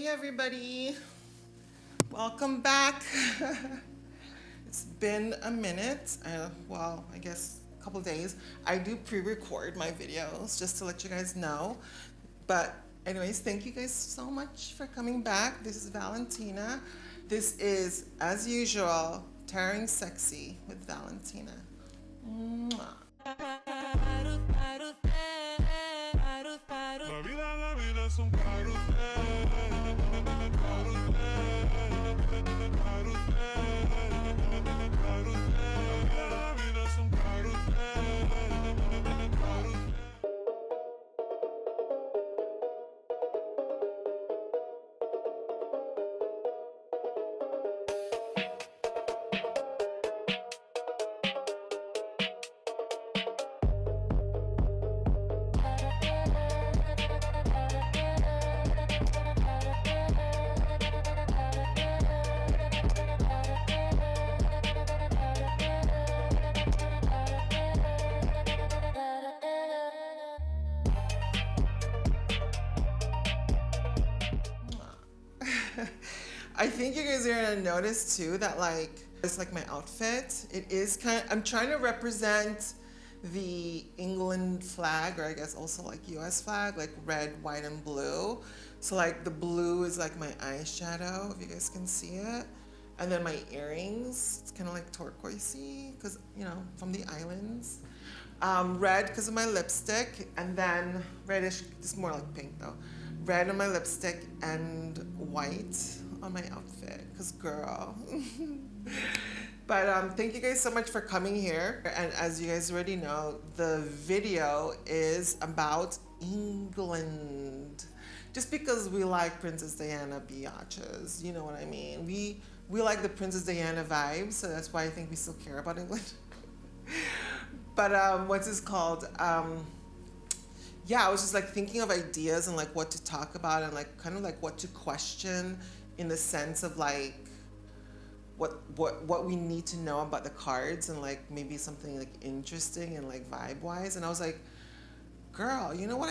everybody. Welcome back. It's been a minute. Well, I guess a couple days. I do pre-record my videos just to let you guys know. But anyways, thank you guys so much for coming back. This is Valentina. This is, as usual, Tearing Sexy with Valentina. Mwah. La vida es un carrusel, la vida es un I think you guys are gonna notice too that it's like my outfit. It is I'm trying to represent the England flag, or I guess also like US flag, like red, white, and blue. So like the blue is like my eyeshadow, if you guys can see it. And then my earrings, it's kind of like turquoisey, because, you know, from the islands. Red because of my lipstick, and then reddish, it's more like pink though. Red on my lipstick and white on my outfit, because girl. But thank you guys so much for coming here. And as you guys already know, the video is about England. Just because we like Princess Diana biatches, you know what I mean? We like the Princess Diana vibes, so that's why I think we still care about England. But what's this called? Yeah, I was just like thinking of ideas and like what to talk about and like kind of like what to question, in the sense of like what we need to know about the cards, and like maybe something like interesting and like vibe wise. And I was like, girl, you know what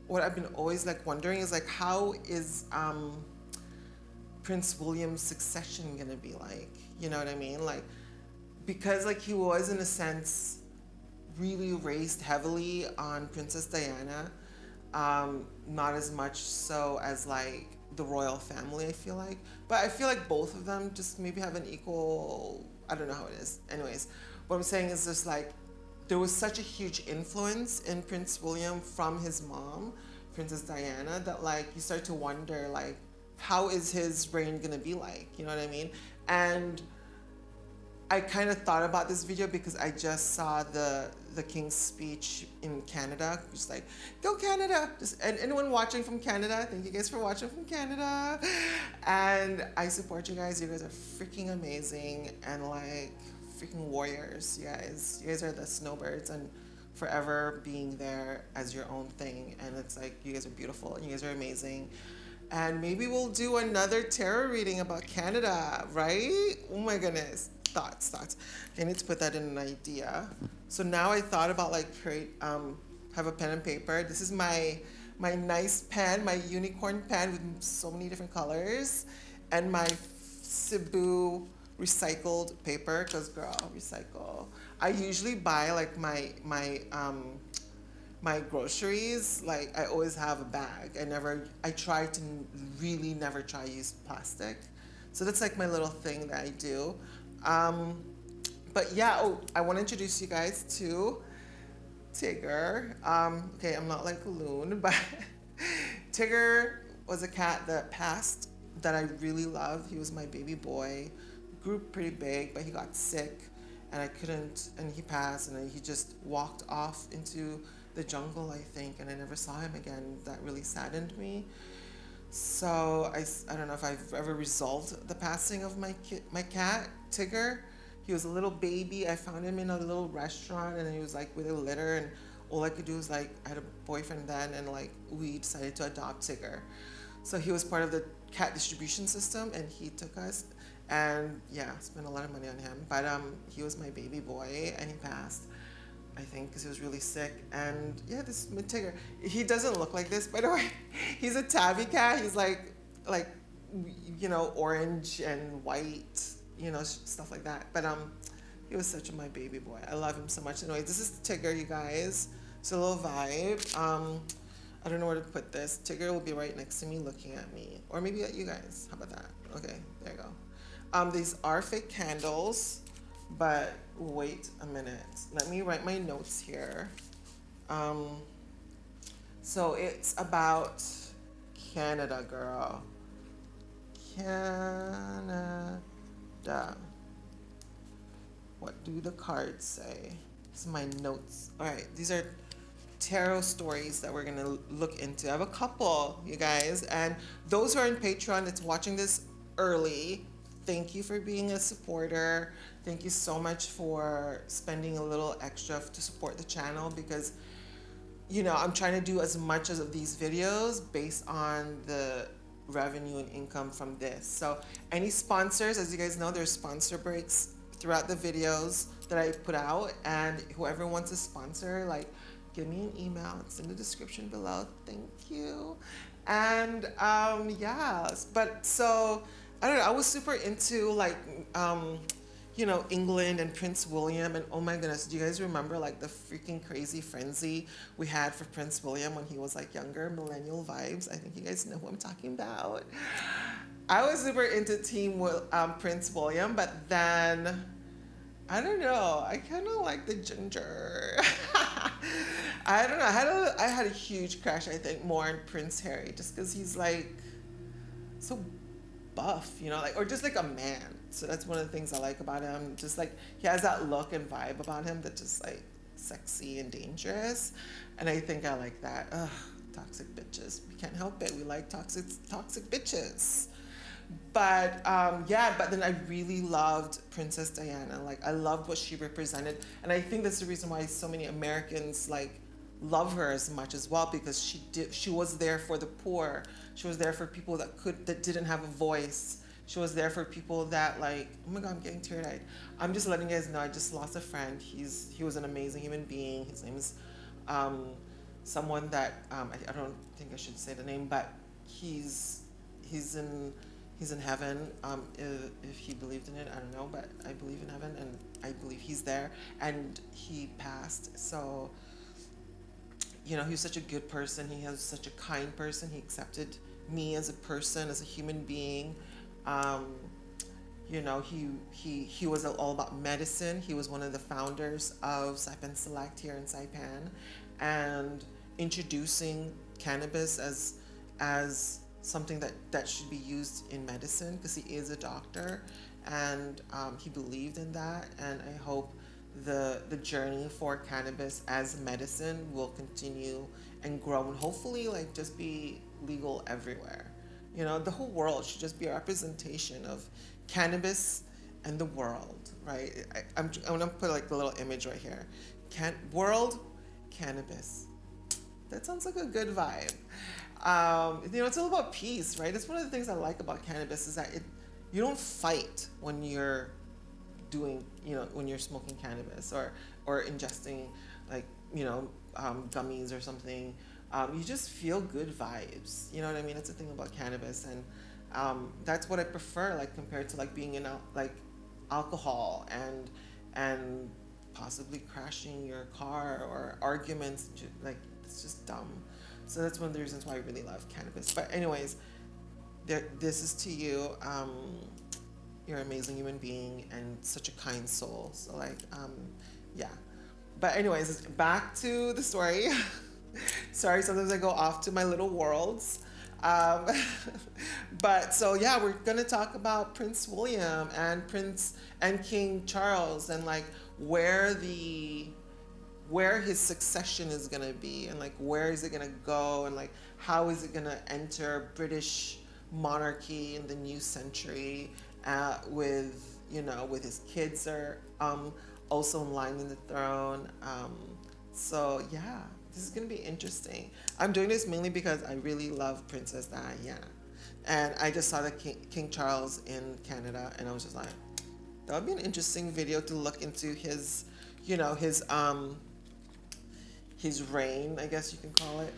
what I've been always like wondering is like, how is Prince William's succession gonna be like? You know what I mean? Like, because like he was in a sense really raised heavily on Princess Diana, not as much so as like the royal family, I feel like. But I feel like both of them just maybe have an equal, I don't know how it is. Anyways, what I'm saying is just like, there was such a huge influence in Prince William from his mom, Princess Diana, that like you start to wonder like, how is his reign gonna be like? You know what I mean? And I kind of thought about this video because I just saw the King's speech in Canada. Just like, go Canada! And anyone watching from Canada, thank you guys for watching from Canada. And I support you guys. You guys are freaking amazing and like freaking warriors. You guys are the snowbirds and forever being there as your own thing. And it's like, you guys are beautiful and you guys are amazing. And maybe we'll do another tarot reading about Canada, right? Oh my goodness. Thoughts. I need to put that in an idea. So now I thought about like have a pen and paper. This is my nice pen, my unicorn pen with so many different colors, and my Cebu recycled paper, because girl, recycle. I usually buy like my groceries, like I always have a bag. I try to really never try use plastic. So that's like my little thing that I do. But yeah, I want to introduce you guys to Tigger. Okay, I'm not like a loon, but Tigger was a cat that passed that I really loved. He was my baby boy. Grew pretty big, but he got sick and and he passed, and he just walked off into the jungle, I think, and I never saw him again. That really saddened me. So I don't know if I've ever resolved the passing of my cat, Tigger. He was a little baby. I found him in a little restaurant, and he was like with a litter, and all I could do was like, I had a boyfriend then, and like we decided to adopt Tigger. So he was part of the cat distribution system, and he took us, and yeah, spent a lot of money on him. But he was my baby boy, and he passed. I think, because he was really sick. And yeah, this is Tigger. He doesn't look like this, by the way. He's a tabby cat. He's like like, orange and white, stuff like that. But he was such my baby boy. I love him so much. Anyway, this is Tigger, you guys. It's a little vibe. I don't know where to put this. Tigger will be right next to me looking at me. Or maybe at you guys. How about that? Okay, there you go. These are fake candles, but wait a minute. Let me write my notes here. So it's about Canada, girl. Canada. What do the cards say? These are my notes. All right, these are tarot stories that we're gonna look into. I have a couple, you guys, and those who are on Patreon that's watching this early, thank you for being a supporter. Thank you so much for spending a little extra to support the channel, because I'm trying to do as much as of these videos based on the revenue and income from this. So any sponsors, as you guys know, there's sponsor breaks throughout the videos that I put out, and whoever wants to sponsor, like, give me an email. It's in the description below. Thank you. And yes, but so I don't know. I was super into like England and Prince William, and oh my goodness, do you guys remember like the freaking crazy frenzy we had for Prince William when he was like younger? Millennial vibes. I think you guys know who I'm talking about. I was super into Prince William, but then I don't know. I kind of like the ginger. I don't know. I had a huge crush. I think more on Prince Harry, just because he's like so buff, like, or just like a man. So that's one of the things I like about him. Just like he has that look and vibe about him that's just like sexy and dangerous, and I think I like that. Ugh, toxic bitches. We can't help it. We like toxic bitches. But yeah, but then I really loved Princess Diana. Like I loved what she represented, and I think that's the reason why so many Americans like love her as much as well, because she was there for the poor. She was there for people that didn't have a voice. She was there for people that like, oh my God, I'm getting teary-eyed. I'm just letting you guys know I just lost a friend. He was an amazing human being. His name is someone that I don't think I should say the name, but he's in heaven. If he believed in it, I don't know, but I believe in heaven, and I believe he's there. And he passed, so he was such a good person. He was such a kind person. He accepted me as a person, as a human being. He was all about medicine. He was one of the founders of Saipan Select here in Saipan, and introducing cannabis as something that should be used in medicine, because he is a doctor, and he believed in that. And I hope the journey for cannabis as medicine will continue and grow, and hopefully like just be legal everywhere. The whole world should just be a representation of cannabis and the world, right? I'm gonna put like a little image right here. World cannabis. That sounds like a good vibe. It's all about peace, right? It's one of the things I like about cannabis is that you don't fight when you're doing, when you're smoking cannabis or ingesting like, gummies or something. You just feel good vibes. You know what I mean? That's the thing about cannabis, and that's what I prefer, like compared to like being in like alcohol and possibly crashing your car or arguments. Like it's just dumb. So that's one of the reasons why I really love cannabis. But anyways, this is to you. You're an amazing human being and such a kind soul. So like, yeah. But anyways, back to the story. Sorry, sometimes I go off to my little worlds. But so yeah, we're gonna talk about Prince William and King Charles, and like where his succession is gonna be, and like where is it gonna go, and like how is it gonna enter British monarchy in the new century, with his kids are also in line in the throne. So yeah, this is gonna be interesting. I'm doing this mainly because I really love Princess Diana, and I just saw the King Charles in Canada, and I was just like, that would be an interesting video to look into his reign, I guess you can call it,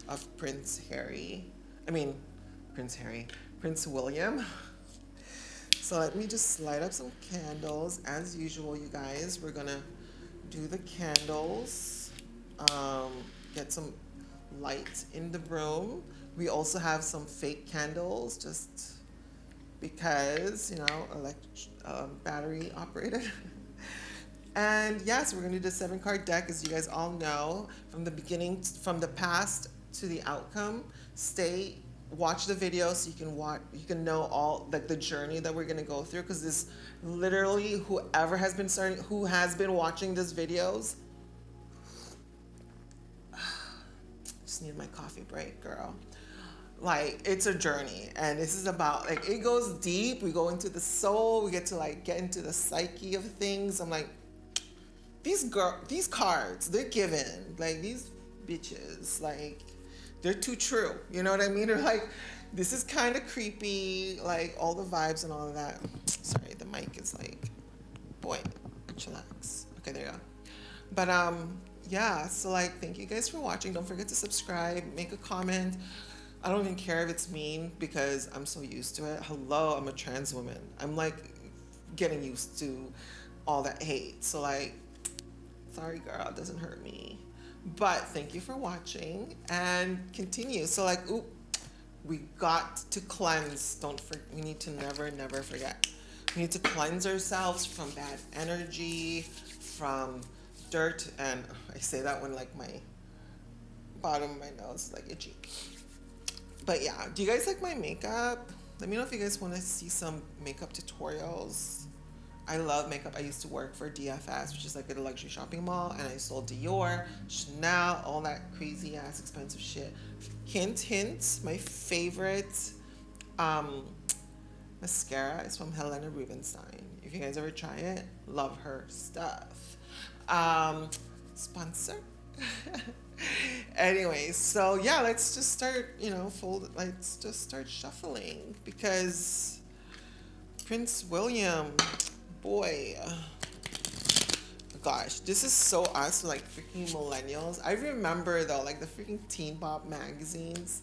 of Prince Harry. I mean, Prince Harry, Prince William. So let me just light up some candles. As usual, you guys, we're gonna do the candles. Um, get some light in the room. We also have some fake candles, just because, battery operated. And yes, we're gonna do the 7 card deck, as you guys all know, from the beginning, from the past to the outcome. Watch the video so you can know all like the journey that we're gonna go through, because this literally who has been watching these videos. Just need my coffee break, girl. Like, it's a journey, and this is about, like, it goes deep. We go into the soul. We get to like get into the psyche of things. I'm like, these cards, they're given. Like, these bitches, like, they're too true. You know what I mean? They're like, this is kind of creepy, like all the vibes and all of that. Sorry, the mic is like, boy, chillax. Okay, there you go. But yeah, so like, thank you guys for watching. Don't forget to subscribe, make a comment. I don't even care if it's mean, because I'm so used to it. Hello, I'm a trans woman. I'm like getting used to all that hate. So like, sorry girl, it doesn't hurt me. But thank you for watching, and continue. So like, we got to cleanse. We need to never forget. We need to cleanse ourselves from bad energy, from dirt, and I say that when like my bottom of my nose is like itchy. But yeah, do you guys like my makeup? Let me know if you guys want to see some makeup tutorials. I love makeup. I used to work for DFS, which is like a luxury shopping mall, and I sold Dior, Chanel, all that crazy ass expensive shit. Hint, hint, my favorite mascara is from Helena Rubinstein. If you guys ever try it, love her stuff. Sponsor. Anyway, so yeah, let's just start, let's just start shuffling, because Prince William, boy, gosh, this is so us, like freaking millennials. I remember though, like the freaking Teen Pop magazines,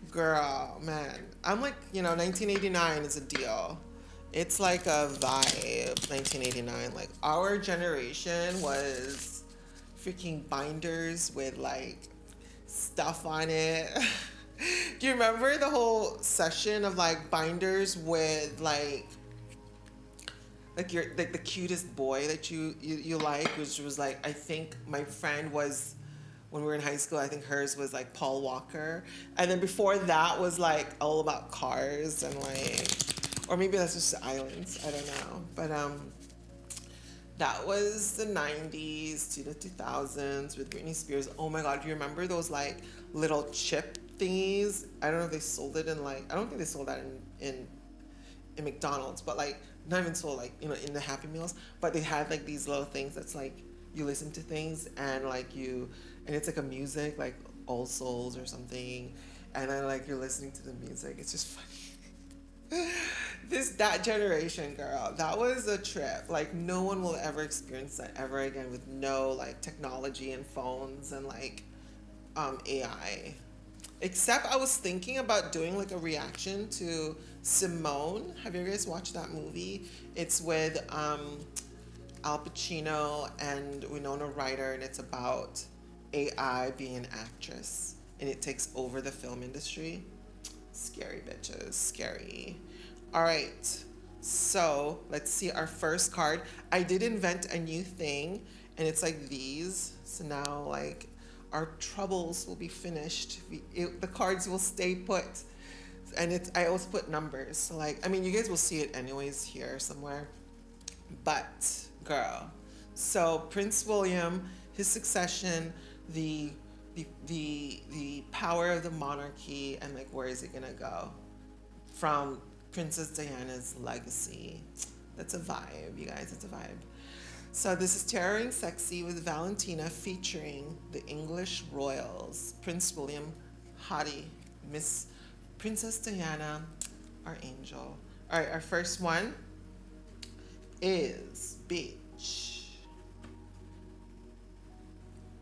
girl, man. I'm like, 1989 is a deal. It's like a vibe, 1989. Like, our generation was freaking binders with like stuff on it. Do you remember the whole session of like binders with like your like the cutest boy that you like, which was like, I think my friend was, when we were in high school, I think hers was like Paul Walker, and then before that was like all about cars and like, or maybe that's just the islands, I don't know, but that was the 90s to the 2000s with Britney Spears. Oh my God, do you remember those like little chip thingies? I don't know if they sold it in like, I don't think they sold that in McDonald's, but like, not even sold like, in the Happy Meals, but they had like these little things that's like, you listen to things and like and it's like a music, like All Souls or something, and then like you're listening to the music. It's just funny. That generation, girl, that was a trip. Like, no one will ever experience that ever again, with no like technology and phones and like AI. Except I was thinking about doing like a reaction to Simone. Have you guys watched that movie? It's with Al Pacino and Winona Ryder, and it's about AI being an actress, and it takes over the film industry. Scary bitches, scary. All right, so let's see our first card. I did invent a new thing, and it's like these. So now like our troubles will be finished. The cards will stay put. And I always put numbers. So like, I mean, you guys will see it anyways here somewhere. But girl, so Prince William, his succession, the power of the monarchy, and like, where is it gonna go from Princess Diana's legacy? That's a vibe, you guys. It's a vibe. So this is Terroring Sexy with Valentina, featuring the English royals, Prince William, hottie, Miss Princess Diana, our angel. All right, our first one is bitch.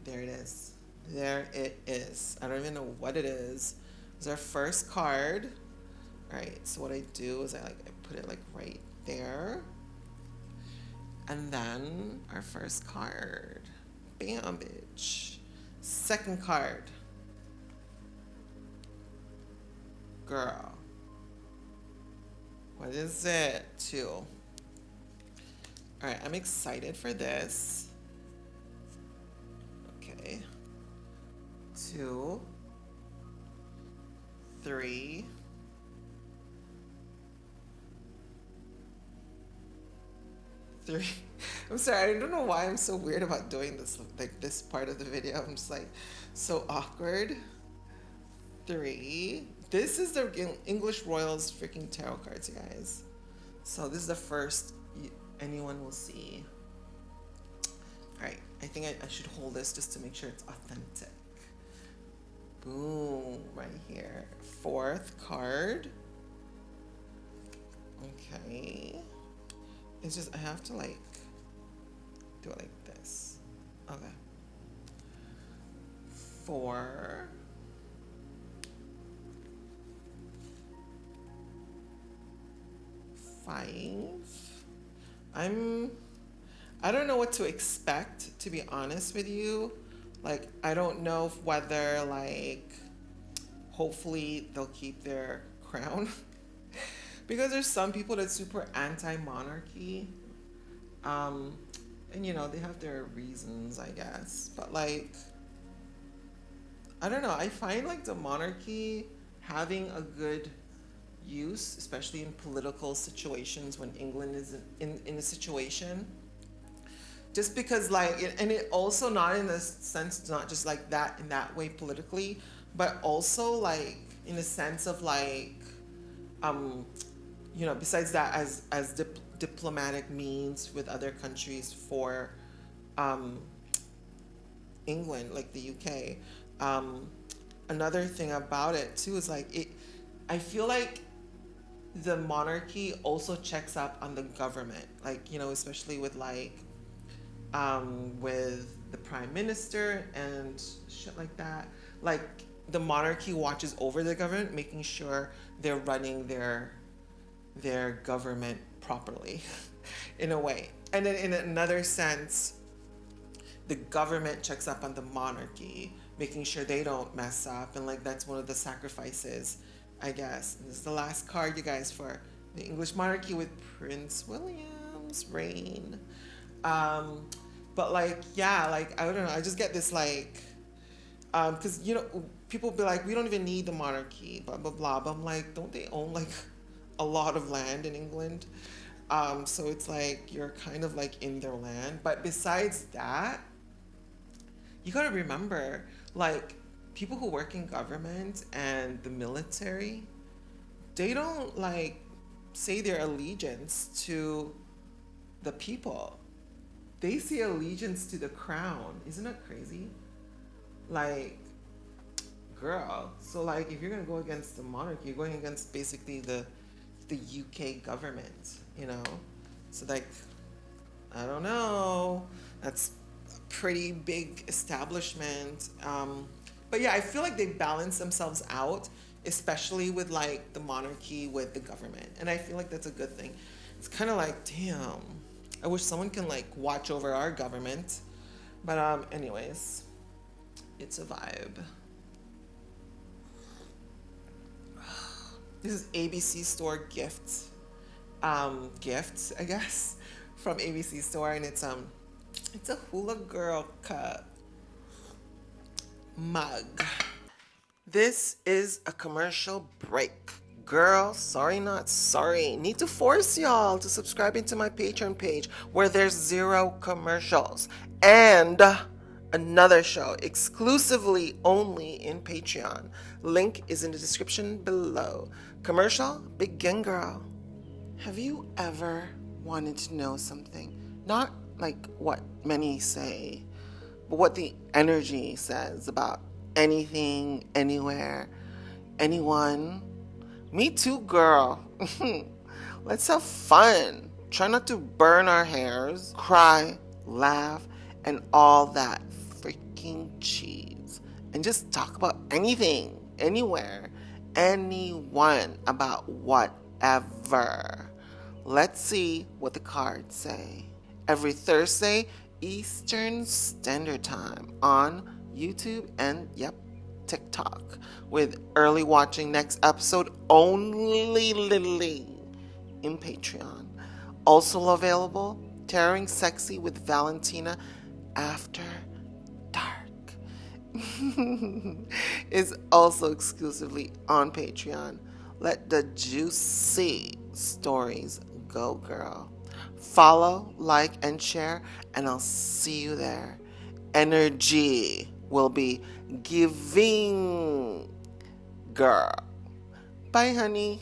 There it is. There it is. I don't even know what it is. It's our first card. All right, so what I do is I put it like right there. And then our first card. Bam, bitch. Second card. Girl. What is it? 2. All right, I'm excited for this. Okay. 2, 3. I'm sorry, I don't know why I'm so weird about doing this, like this part of the video. I'm just like so awkward. 3. This is the English Royals freaking tarot cards, you guys. So this is the first anyone will see. All right, I think I should hold this just to make sure it's authentic. Boom, right here. 4th card. Okay. It's just, I have to like do it like this. Okay. 4. 5. I don't know what to expect, to be honest with you. Like, I don't know whether, like, hopefully they'll keep their crown. Because there's some people that's super anti-monarchy. And, you know, they have their reasons, I guess. But, like, I don't know. I find, like, the monarchy having a good use, especially in political situations when England is in a situation. Just because, like, and it also not in the sense, not just like that in that way politically, but also like in a sense of like, you know, besides that as diplomatic means with other countries for England, like the UK. Another thing about it too is like I feel like the monarchy also checks up on the government, like, you know, especially with like with the prime minister and shit like that. Like the monarchy watches over the government, making sure they're running their government properly in a way. And then in another sense, the government checks up on the monarchy, making sure they don't mess up. And like that's one of the sacrifices, I guess. And this is the last card, you guys, for the English monarchy with Prince William's reign. But like, yeah, like, I don't know, I just get this like, because, you know, people be like, we don't even need the monarchy, blah, blah, blah. But I'm like, don't they own like a lot of land in England? So it's like, you're kind of like in their land. But besides that, you gotta remember, like, people who work in government and the military, they don't like say their allegiance to the people. They say allegiance to the crown. Isn't that crazy? Like, girl. So like, if you're gonna go against the monarchy, you're going against basically the UK government, you know? So like, I don't know. That's a pretty big establishment. But yeah, I feel like they balance themselves out, especially with like the monarchy with the government. And I feel like that's a good thing. It's kind of like, damn, I wish someone can like watch over our government. But anyways, it's a vibe. This is ABC Store gifts, gifts, I guess, from ABC Store, and it's a Hula Girl cup mug. This is a commercial break. Girl, sorry not sorry. Need to force y'all to subscribe into my Patreon page where there's 0 commercials. And another show exclusively only in Patreon. Link is in the description below. Commercial, begin, girl. Have you ever wanted to know something? Not like what many say, but what the energy says about anything, anywhere, anyone. Me too, girl. Let's have fun. Try not to burn our hairs, cry, laugh, and all that freaking cheese. And just talk about anything, anywhere, anyone about whatever. Let's see what the cards say. Every Thursday, Eastern Standard Time on YouTube and, TikTok. With early watching next episode only in Patreon. Also available, Tearing Sexy with Valentina After Dark is also exclusively on Patreon. Let the juicy stories go, girl. Follow, like, and share, and I'll see you there. Energy will be giving, girl. Bye, honey.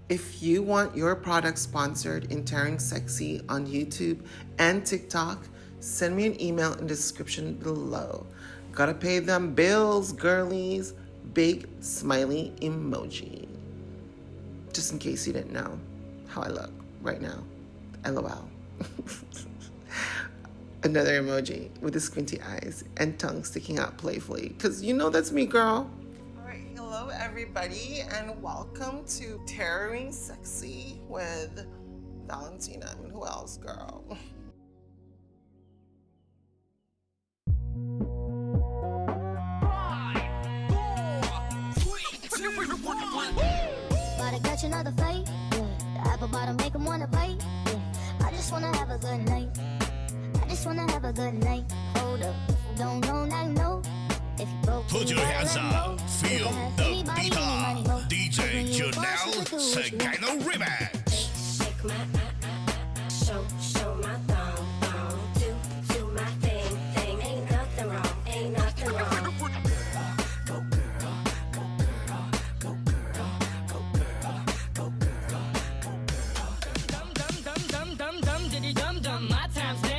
If you want your product sponsored in Tearing Sexy on YouTube and TikTok, send me an email in the description below. Gotta pay them bills, girlies. Big smiley emoji. Just in case you didn't know how I look right now. LOL. Another emoji with the squinty eyes and tongue sticking out playfully. Because you know that's me, girl. Hello, everybody, and welcome to Tearing Sexy with Valentina. I mean, who else, girl? Gotta catch another fight. Yeah. The apple bottom make 'em wanna bite. Yeah. I just wanna have a good night. I just wanna have a good night. Hold up, don't know, now you know. If you broke, put your hands up, feel the beat up. DJ Janelle Sagano Remix. Shake my show my thong, do my thing. Ain't nothing wrong, ain't nothing wrong. Go girl, go girl, go girl, go girl, go girl, go girl. Dum diddy dum. My time's now.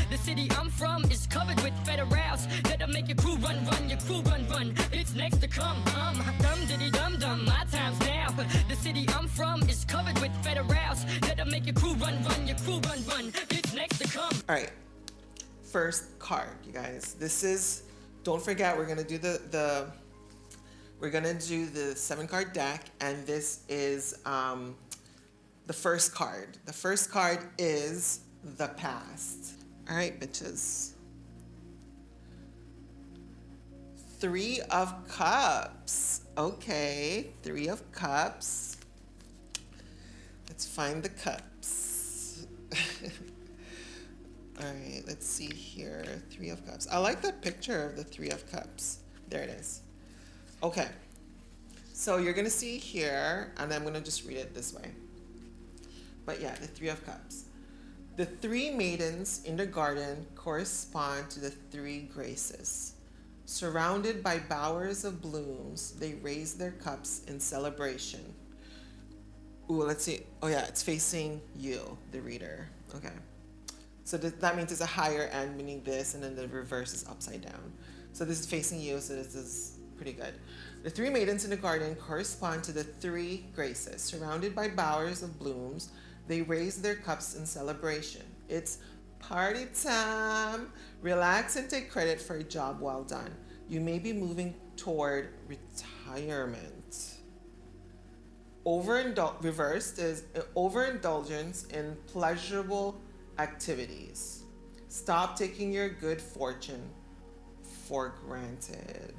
The city I'm from is covered with federals that'll make your crew run, your crew run. It's next to come. Dum diddy dum. My time's now. The city I'm from is covered with federals that'll make your crew run, your crew run. It's next to come. All right. First card, you guys. This is. Don't forget, we're gonna do the 7-card deck, and this is the first card. The first card is the past. All right, bitches. 3 of Cups. Okay, 3 of Cups. Let's find the cups. All right, let's see here. 3 of Cups. I like that picture of the 3 of Cups. There it is. Okay. So you're going to see here, and I'm going to just read it this way. But yeah, the 3 of Cups. The 3 maidens in the garden correspond to the 3 graces. Surrounded by bowers of blooms, they raise their cups in celebration. Ooh, let's see. Oh yeah, it's facing you, the reader. Okay. So that means it's a higher end, meaning this, and then the reverse is upside down. So this is facing you, so this is pretty good. The 3 maidens in the garden correspond to the 3 graces. Surrounded by bowers of blooms, they raise their cups in celebration. It's party time. Relax and take credit for a job well done. You may be moving toward retirement. Reversed is overindulgence in pleasurable activities. Stop taking your good fortune for granted.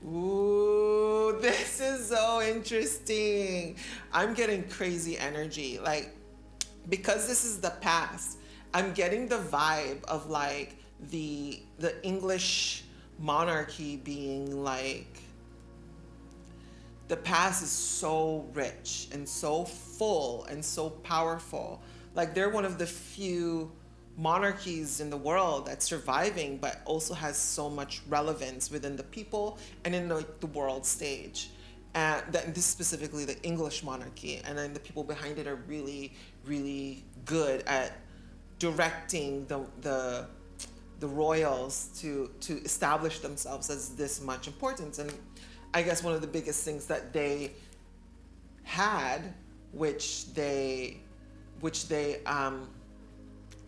Ooh, this is so interesting. I'm getting crazy energy. Like, because this is the past, I'm getting the vibe of like the English monarchy being like, the past is so rich and so full and so powerful. Like, they're one of the few monarchies in the world that's surviving, but also has so much relevance within the people and in the world stage. And this specifically the English monarchy, and then the people behind it are really, really good at directing the royals to establish themselves as this much importance. And I guess one of the biggest things that they had, which they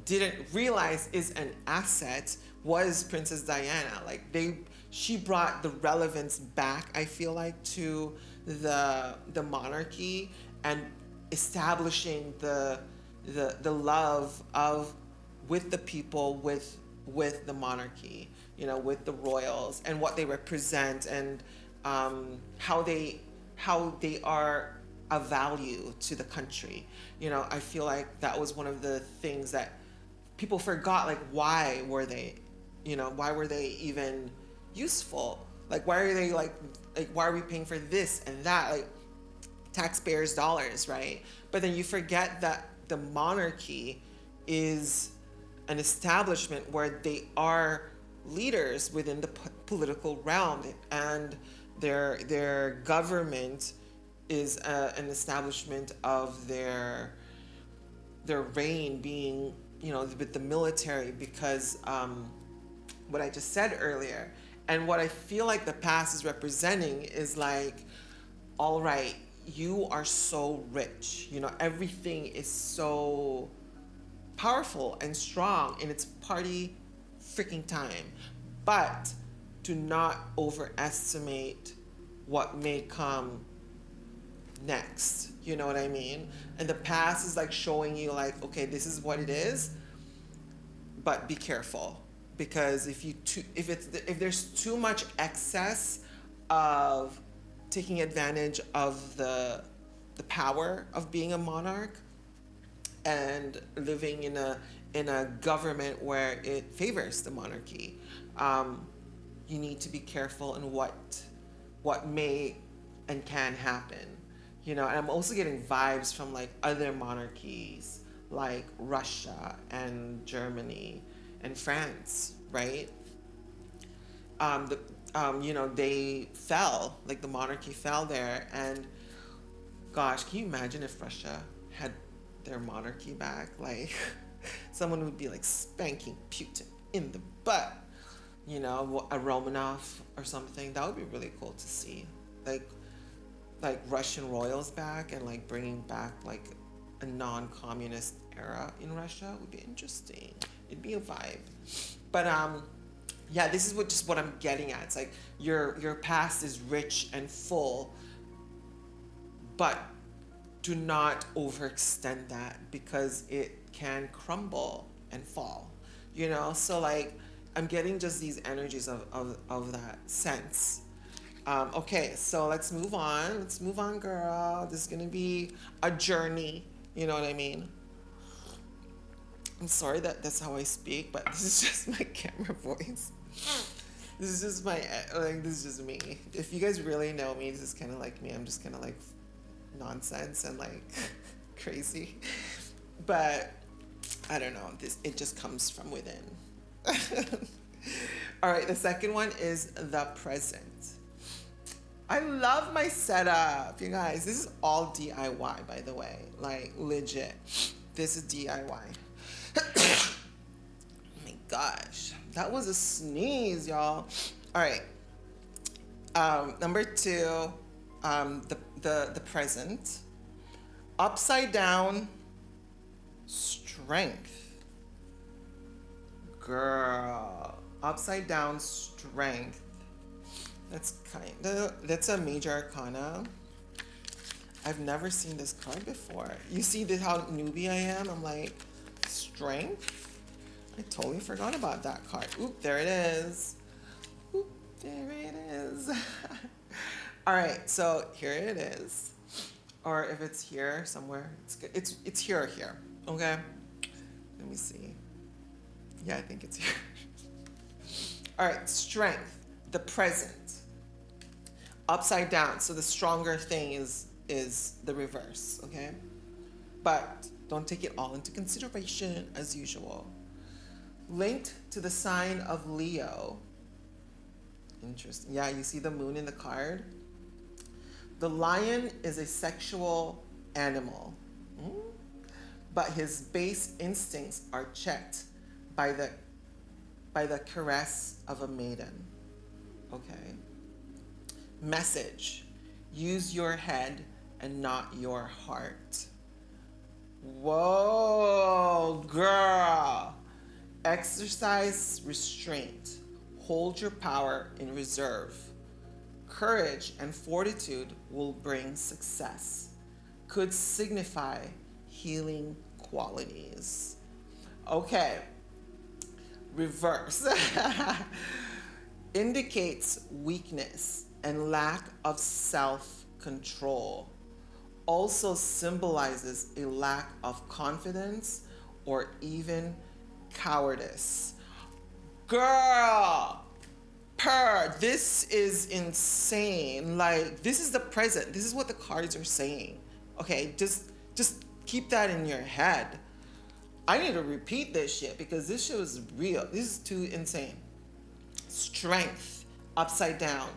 didn't realize is an asset, was Princess Diana. Like, she brought the relevance back, I feel like, to the monarchy, and establishing the love of with the people, with the monarchy, you know, with the royals and what they represent, and how they are a value to the country. You know, I feel like that was one of the things that people forgot. Like, why were they, you know, why were they even useful? Like, why are they like why are we paying for this and that? Like, taxpayers' dollars, right? But then you forget that the monarchy is an establishment where they are leaders within the political realm, and their government is an establishment of their reign being, you know, with the military, because what I just said earlier. And what I feel like the past is representing is like, all right, you are so rich, you know, everything is so powerful and strong in its party freaking time. But do not overestimate what may come next. You know what I mean? And the past is like showing you like, okay, this is what it is, but be careful, because if there's too much excess of taking advantage of the power of being a monarch and living in a government where it favors the monarchy, you need to be careful in what may and can happen. You know, and I'm also getting vibes from like other monarchies like Russia and Germany and France, right? You know, they fell, like the monarchy fell there, and gosh, can you imagine if Russia had their monarchy back? Like, someone would be like spanking Putin in the butt, you know, a Romanov or something. That would be really cool to see, like Russian royals back, and like bringing back like a non-communist era in Russia would be interesting. It'd be a vibe. But yeah, this is what I'm getting at. It's like your past is rich and full, but do not overextend that, because it can crumble and fall. You know, so like I'm getting just these energies of that sense. Okay, so let's move on. Let's move on, girl. This is gonna be a journey. You know what I mean? I'm sorry that that's how I speak, but this is just my camera voice. This is just this is just me. If you guys really know me, this is kind of like me. I'm just kind of like nonsense and like crazy. But I don't know. It just comes from within. All right, the second one is the present. I love my setup, you guys. This is all DIY, by the way. Like, legit. This is DIY. Oh my gosh. That was a sneeze, y'all. All right. Number 2, the present. Upside down strength. Girl. Upside down strength. That's a major arcana. I've never seen this card before. You see how newbie I am? I'm like, strength? I totally forgot about that card. Oop, there it is. Oop, there it is. All right, so here it is. Or if it's here somewhere, it's good. It's here or here, okay? Let me see. Yeah, I think it's here. All right, strength, the present. Upside down, so the stronger thing is the reverse, okay? But don't take it all into consideration as usual. Linked to the sign of Leo. Interesting. Yeah, you see the moon in the card? The lion is a sexual animal, but his base instincts are checked by the caress of a maiden, okay? Message: use your head and not your heart. Whoa, girl. Exercise restraint. Hold your power in reserve. Courage and fortitude will bring success. Could signify healing qualities. Okay. Reverse. Indicates weakness and lack of self-control. Also symbolizes a lack of confidence or even cowardice. Girl, this is insane. Like, this is the present. This is what the cards are saying. Okay, just keep that in your head. I need to repeat this shit because this shit is real. This is too insane. Strength, upside down.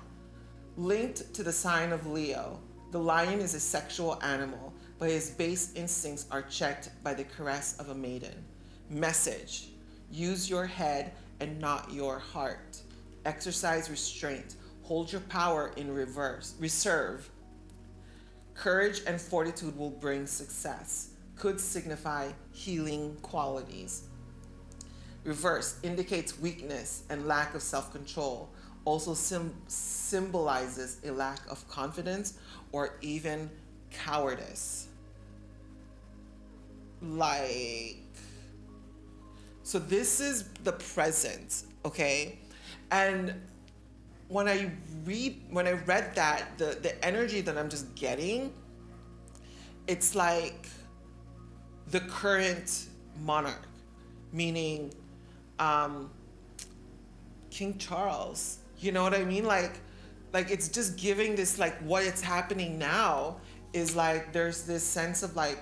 Linked to the sign of Leo, the lion is a sexual animal, but his base instincts are checked by the caress of a maiden. Message, use your head and not your heart. Exercise restraint. Hold your power in reserve. Courage and fortitude will bring success. Could signify healing qualities. Reverse indicates weakness and lack of self-control. Also symbolizes a lack of confidence or even cowardice. Like, so this is the present, okay? And when I read that, the energy that I'm just getting, it's like the current monarch, meaning King Charles. You know what I mean? Like it's just giving this, like, what it's happening now is like there's this sense of like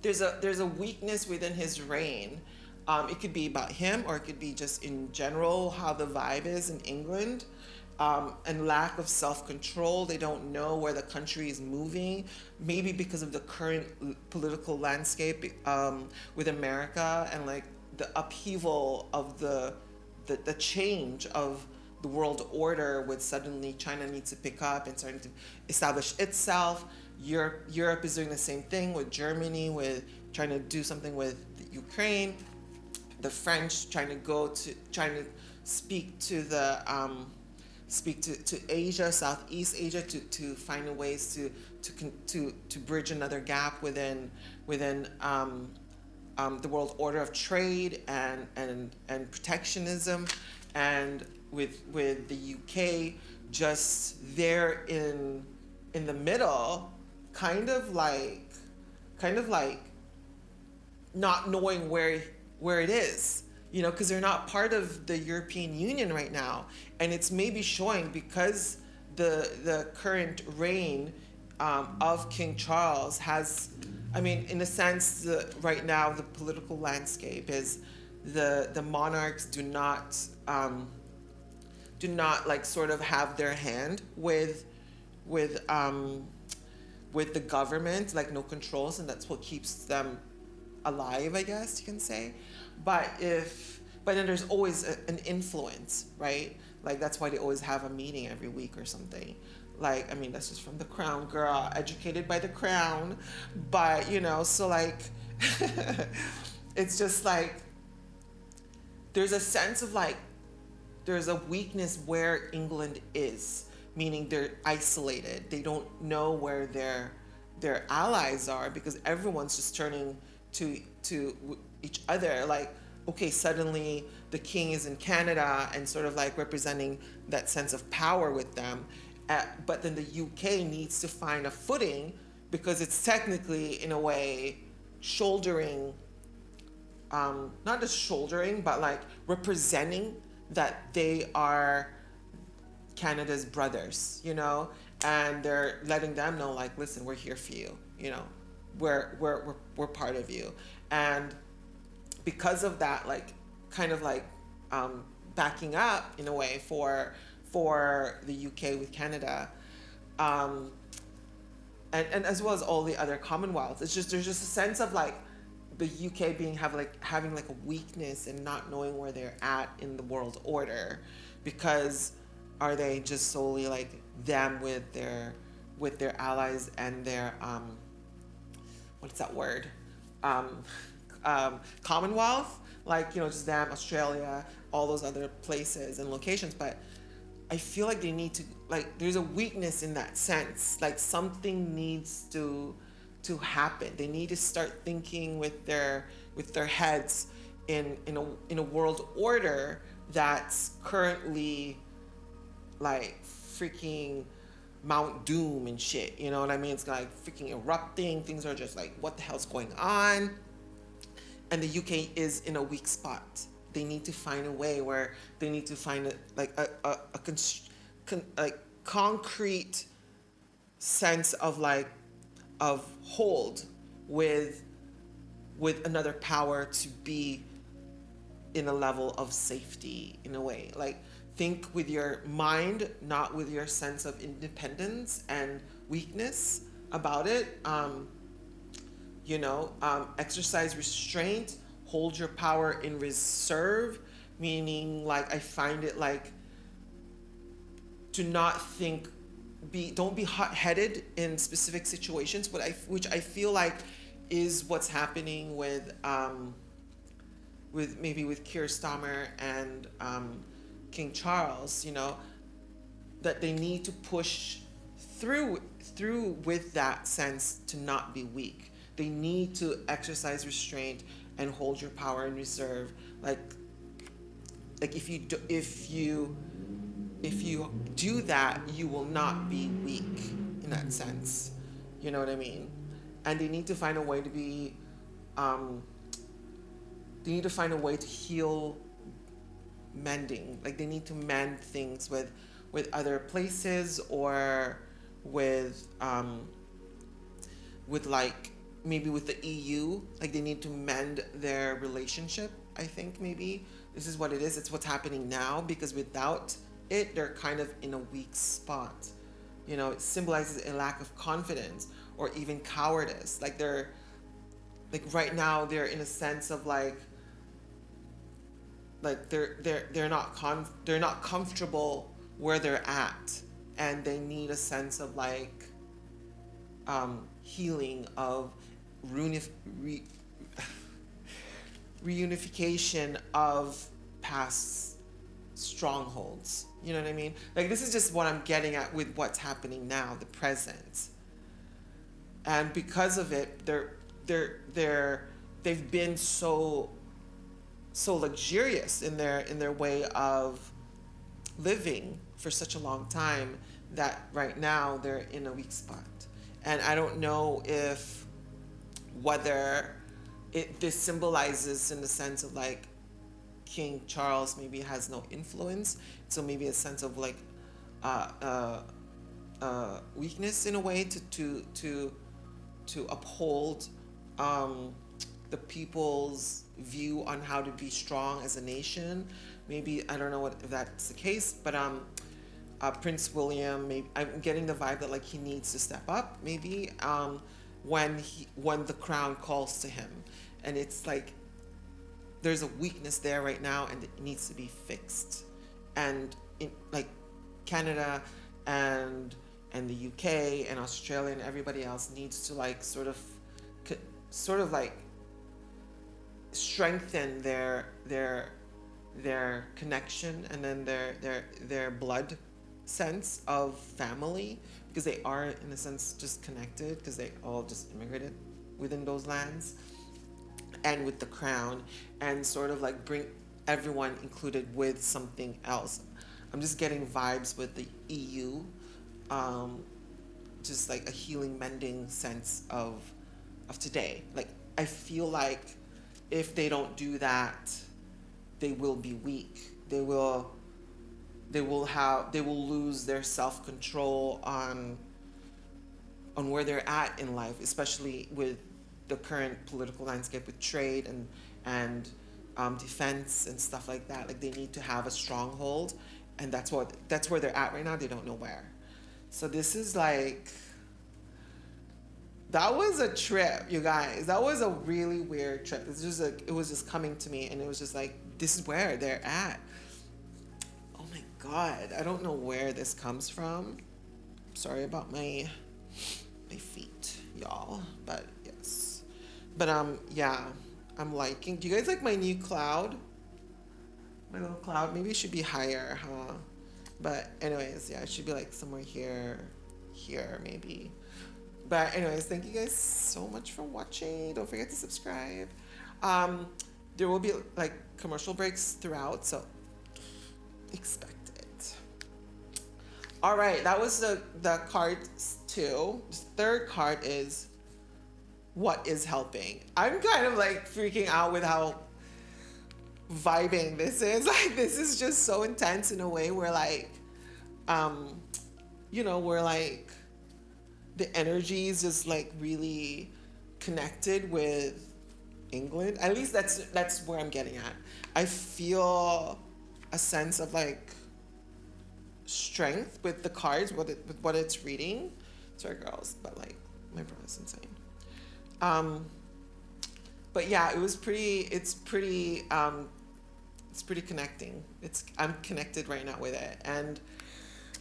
there's a weakness within his reign. It could be about him, or it could be just in general how the vibe is in England, and lack of self-control. They don't know where the country is moving, maybe because of the current political landscape with America, and like the upheaval of the change of the world order, with suddenly China needs to pick up and starting to establish itself. Europe is doing the same thing with Germany, with trying to do something with the Ukraine. The French trying to speak to the to Asia, Southeast Asia, to find ways to bridge another gap within the world order of trade and protectionism, and with the UK just there in the middle, kind of like not knowing where it is, you know, because they're not part of the European Union right now, and it's maybe showing because the current reign of King Charles has, I mean, in a sense, right now the political landscape is the monarchs do not like sort of have their hand with the government, like no controls, and that's what keeps them alive, I guess you can say. But then there's always an influence, right? Like that's why they always have a meeting every week or something. Like, I mean, that's just from the crown, girl, educated by the crown. But, you know, so like, it's just like, there's a sense of like, there's a weakness where England is, meaning they're isolated. They don't know where their allies are, because everyone's just turning to each other. Like, okay, suddenly the king is in Canada and sort of like representing that sense of power with them. But then the UK needs to find a footing, because it's technically, in a way, shouldering, not just shouldering, but like representing that they are Canada's brothers, you know, and they're letting them know, like, listen, we're here for you, you know, we're part of you. And because of that, like, kind of like backing up in a way for the UK with Canada, and as well as all the other Commonwealths. It's just, there's just a sense of like the UK having like a weakness and not knowing where they're at in the world order, because are they just solely like them with their allies and their what's that word, Commonwealth, like, just them, Australia, all those other places and locations. But I feel like they need to, like, there's a weakness in that sense. Like something needs to happen. They need to start thinking with their heads in a world order that's currently like freaking Mount Doom and shit. You know what I mean? It's like freaking erupting. Things are just like, what the hell's going on? And the UK is in a weak spot. They need to find a way where they need to find a concrete sense of like of hold with another power to be in a level of safety in a way. Like think with your mind, not with your sense of independence and weakness about it. Exercise restraint, hold your power in reserve, meaning like I find it like to not think, don't be hot-headed in specific situations, which I feel like is what's happening with Keir Starmer and King Charles, that they need to push through with that sense to not be weak. They need to exercise restraint and hold your power in reserve. Like if you do that, you will not be weak in that sense. You know what I mean? And they need to find a way to be. They need to find a way to heal mending. Like they need to mend things with other places or with like maybe with the EU. Like they need to mend their relationship. I think maybe this is what it is. It's what's happening now, because without it, they're kind of in a weak spot. It symbolizes a lack of confidence or even cowardice. Like they're like right now they're in a sense of like they're not comfortable where they're at, and they need a sense of like healing, of reunification of past strongholds. You know what I mean? Like this is just what I'm getting at with what's happening now, the present. And because of it, they've been so luxurious in their way of living for such a long time that right now they're in a weak spot. And I don't know whether this symbolizes in the sense of like King Charles maybe has no influence, so maybe a sense of like weakness in a way to uphold the people's view on how to be strong as a nation. Maybe I don't know if that's the case, but Prince William, maybe I'm getting the vibe that like he needs to step up maybe when the crown calls to him, and it's like there's a weakness there right now and it needs to be fixed. And in like Canada and the UK and Australia and everybody else needs to like sort of like strengthen their connection and then their blood sense of family, because they are in a sense just connected because they all just immigrated within those lands and with the crown, and sort of like bring everyone included with something else. I'm just getting vibes with the EU, just like a healing, mending sense of today. Like I feel like if they don't do that, they will be weak. They will lose their self-control on where they're at in life, especially with the current political landscape with trade and defense and stuff like that. Like they need to have a stronghold, and that's where they're at right now. They don't know where. So this is like, that was a trip, you guys. That was a really weird trip. It's just like, it was just coming to me, and it was just like, this is where they're at. Oh my God, I don't know where this comes from. Sorry about my feet, y'all. But yes, but yeah, I'm liking. Do you guys like my new cloud? My little cloud? Maybe it should be higher, huh? But anyways, yeah, it should be like somewhere here maybe. But anyways, thank you guys so much for watching. Don't forget to subscribe. There will be like commercial breaks throughout, so expect it. All right, that was the cards two. The third card is what is helping. I'm kind of like freaking out with how vibing this is. Like, this is just so intense in a way where like, we're like, the energy is just like really connected with England. At least that's where I'm getting at. I feel a sense of like strength with the cards, with what it's reading. Sorry, girls, but like my bro is insane. But yeah, it's pretty connecting. I'm connected right now with it, and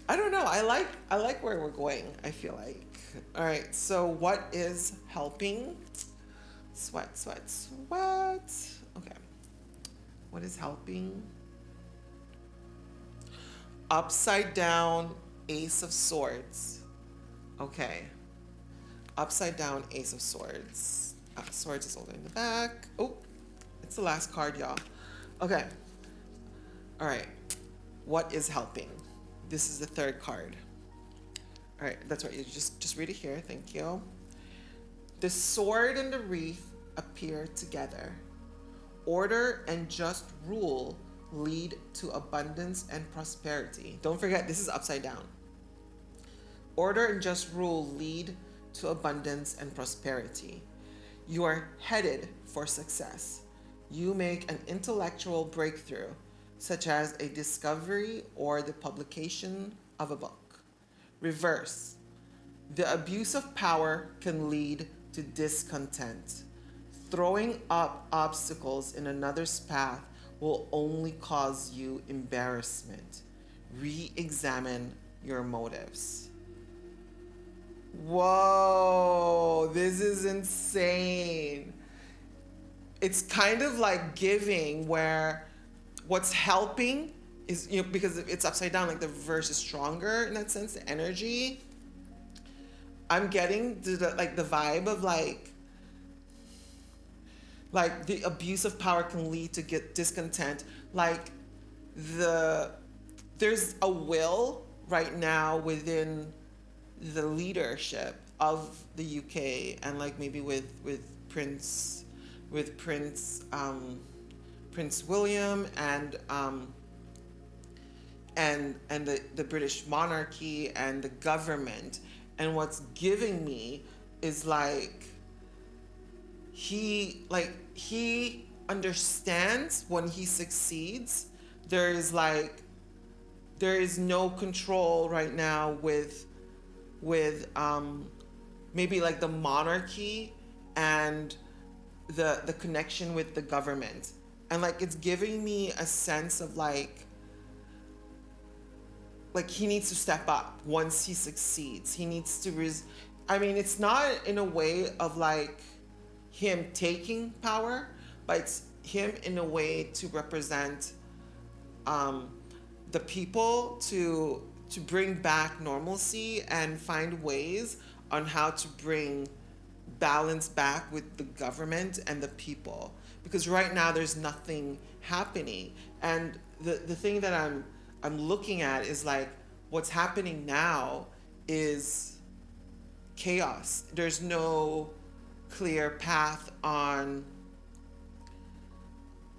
I don't know. I like where we're going. I feel like. All right. So what is helping? Sweat. Okay. What is helping? Upside down Ace of Swords. Okay. Upside down Ace of Swords. Swords is over in the back. Oh, it's the last card, y'all. Okay. All right. What is helping? This is the third card. All right, that's right. You just read it here. Thank you. The sword and the wreath appear together. Order and just rule lead to abundance and prosperity. Don't forget, this is upside down. Order and just rule lead to abundance and prosperity. You are headed for success. You make an intellectual breakthrough, such as a discovery or the publication of a book. Reverse. The abuse of power can lead to discontent. Throwing up obstacles in another's path will only cause you embarrassment. Re-examine your motives. Whoa, this is insane. It's kind of like giving, where what's helping is, because it's upside down, like the reverse is stronger in that sense, the energy. I'm getting the vibe of like the abuse of power can lead to get discontent. Like there's a will right now within the leadership of the UK, and like maybe with Prince William and the British monarchy and the government. And what's giving me is like he understands when he succeeds, there is no control right now with maybe like the monarchy and the connection with the government. And like it's giving me a sense of like he needs to step up once he succeeds. He needs to it's not in a way of like him taking power, but it's him in a way to represent the people, to bring back normalcy and find ways on how to bring balance back with the government and the people. Because right now there's nothing happening. And the thing that I'm looking at is like what's happening now is chaos. There's no clear path on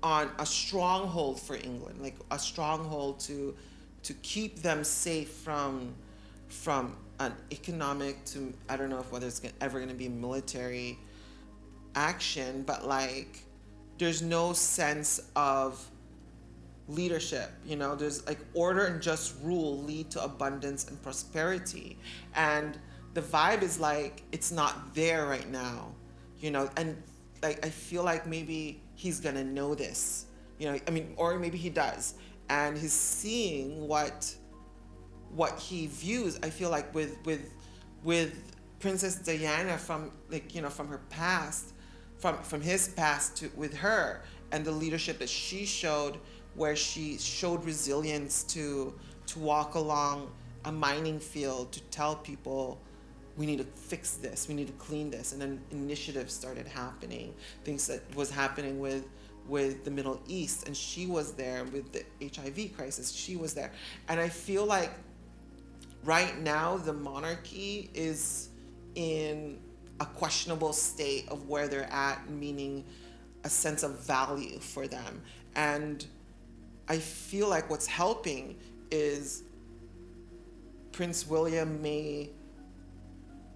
a stronghold for England, like a stronghold to keep them safe from an economic to, I don't know if whether it's ever going to be military action, but like there's no sense of leadership. There's like order and just rule lead to abundance and prosperity, and the vibe is like it's not there right now, and like I feel like maybe he's gonna know this, or maybe he does, and he's seeing what he views. I feel like with Princess Diana from from her past, from his past to with her, and the leadership that she showed, where she showed resilience to walk along a mining field to tell people we need to fix this, we need to clean this, and then initiatives started happening, things that was happening with the Middle East, and she was there with the HIV crisis. She was there, and I feel like right now the monarchy is in a questionable state of where they're at, meaning a sense of value for them. And I feel like what's helping is Prince William may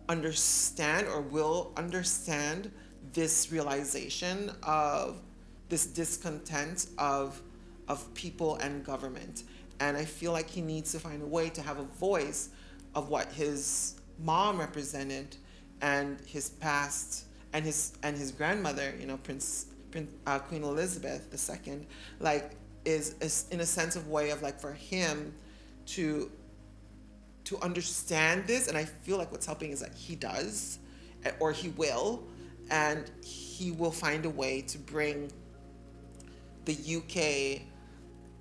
understand or will understand this realization of this discontent of people and government. And I feel like he needs to find a way to have a voice of what his mom represented and his past and his grandmother, you know, Queen Elizabeth II, like is in a sense of way of like for him to understand this. And I feel like what's helping is that he does, or he will, and he will find a way to bring the UK,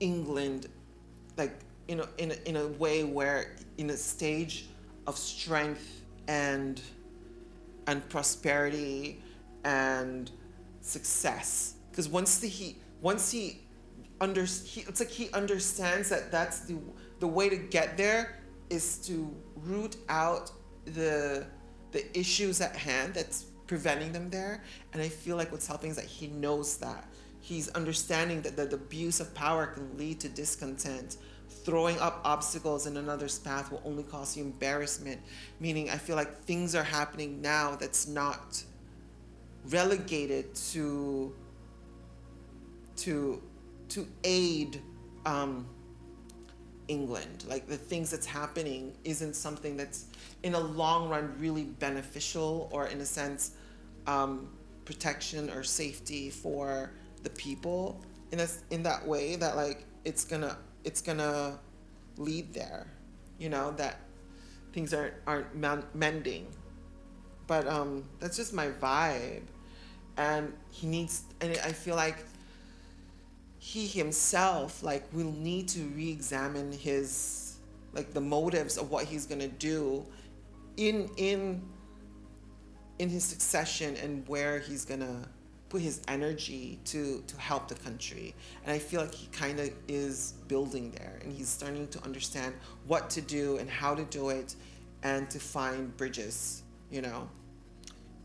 England, like, you know, in a way where in a stage of strength and prosperity and success. Because it's like he understands that that's the way to get there is to root out the issues at hand that's preventing them there. And I feel like what's helping is that he knows that. He's understanding that the abuse of power can lead to discontent. Throwing up obstacles in another's path will only cause you embarrassment. Meaning, I feel like things are happening now that's not relegated to aid England. Like the things that's happening isn't something that's in a long run really beneficial, or in a sense protection or safety for the people in that way, that like it's gonna lead there, you know, that things aren't mending. But that's just my vibe. And I feel like he himself like will need to re-examine his, like, the motives of what he's gonna do in his succession, and where he's gonna put his energy to help the country. And I feel like he kind of is building there, and he's starting to understand what to do and how to do it, and to find bridges, you know.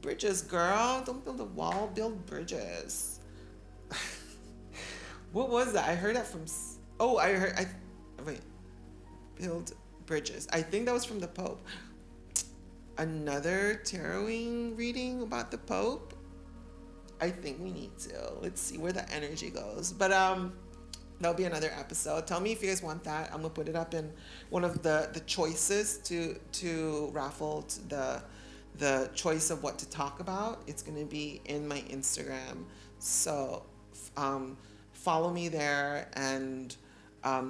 Bridges, girl. Don't build a wall, build bridges. What was that? I heard that from... Wait. Build bridges. I think that was from the Pope. Another taroting reading about the Pope? I think we need to. Let's see where the energy goes. But that'll be another episode. Tell me if you guys want that. I'm gonna put it up in one of the choices to raffle the choice of what to talk about. It's gonna be in my Instagram. So follow me there, and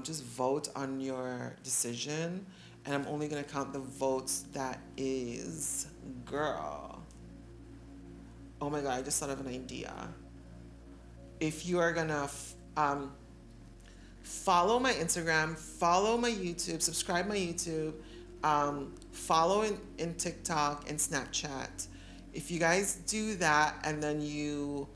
just vote on your decision. And I'm only gonna count the votes that is girl. Oh my God, I just thought of an idea. If you are gonna follow my Instagram, follow my YouTube, subscribe my YouTube, follow in TikTok and Snapchat. If you guys do that, and then you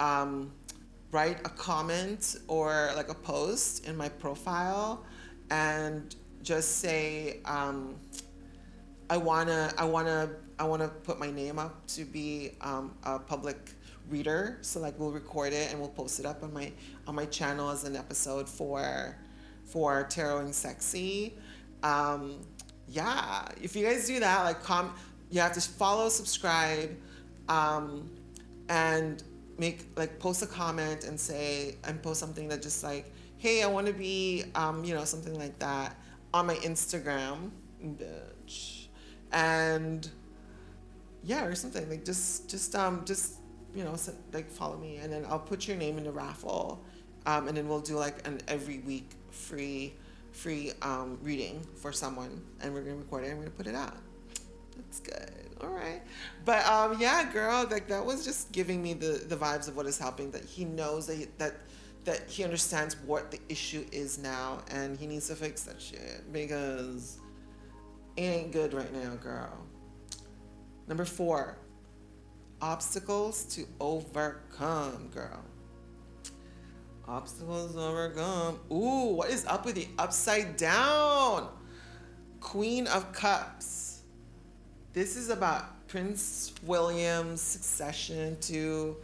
write a comment or like a post in my profile, and just say I wanna put my name up to be a public reader. So like we'll record it and we'll post it up on my channel as an episode for Tarot and Sexy. Yeah, if you guys do that, like you have to follow, subscribe, and post a comment and post something that just like, hey, I want to be something like that on my Instagram, bitch. And yeah, or something like just like follow me, and then I'll put your name in the raffle, and then we'll do like an every week free reading for someone, and we're gonna record it and we're gonna put it out. That's good. All right. But yeah, girl, like that was just giving me the vibes of what is happening. That he knows that he understands what the issue is now, and he needs to fix that shit because it ain't good right now, girl. Number 4, obstacles to overcome, girl. Obstacles to overcome. Ooh, what is up with the upside down? Queen of Cups. This is about Prince William's succession to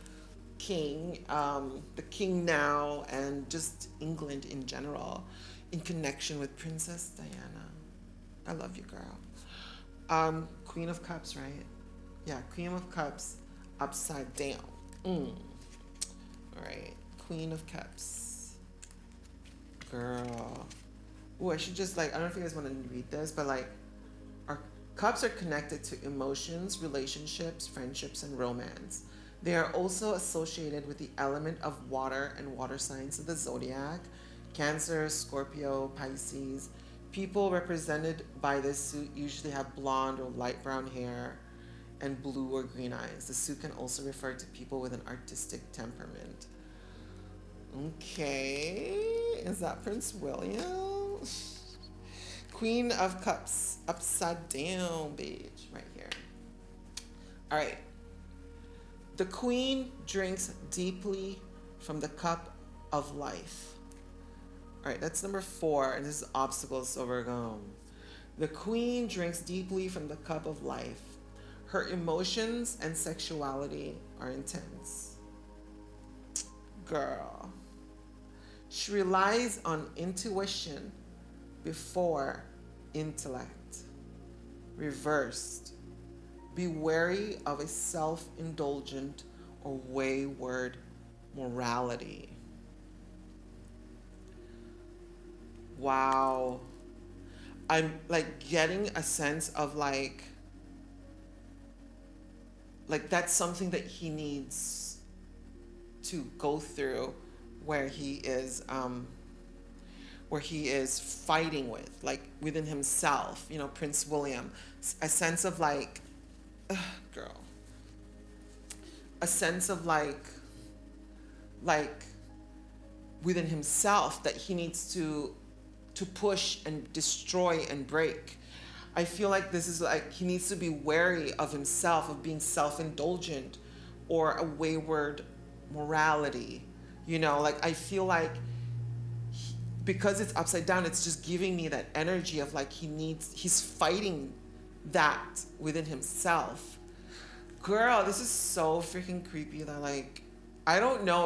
king, the king now, and just England in general, in connection with Princess Diana. I love you, girl. Queen of Cups, right? Yeah, Queen of Cups, upside down. All right, Queen of Cups, girl. Ooh, I should just like, I don't know if you guys want to read this, but like, our cups are connected to emotions, relationships, friendships, and romance. They are also associated with the element of water and water signs of the zodiac: Cancer, Scorpio, Pisces. People represented by this suit usually have blonde or light brown hair and blue or green eyes. The suit can also refer to people with an artistic temperament. Okay, is that Prince William? Queen of Cups, upside down, bitch, right here. All right. The queen drinks deeply from the cup of life. All right, that's number 4, and this is obstacles to overcome. The queen drinks deeply from the cup of life. Her emotions and sexuality are intense. Girl. She relies on intuition before intellect. Reversed. Be wary of a self-indulgent or wayward morality. Wow. I'm like getting a sense of like that's something that he needs to go through, where he is fighting with, like, within himself, you know, Prince William, a sense of like, girl, a sense of like within himself that he needs to push and destroy and break. I feel like this is like he needs to be wary of himself, of being self-indulgent or a wayward morality. You know, like I feel like because it's upside down, it's just giving me that energy of like he's fighting that within himself. Girl, this is so freaking creepy that like, I don't know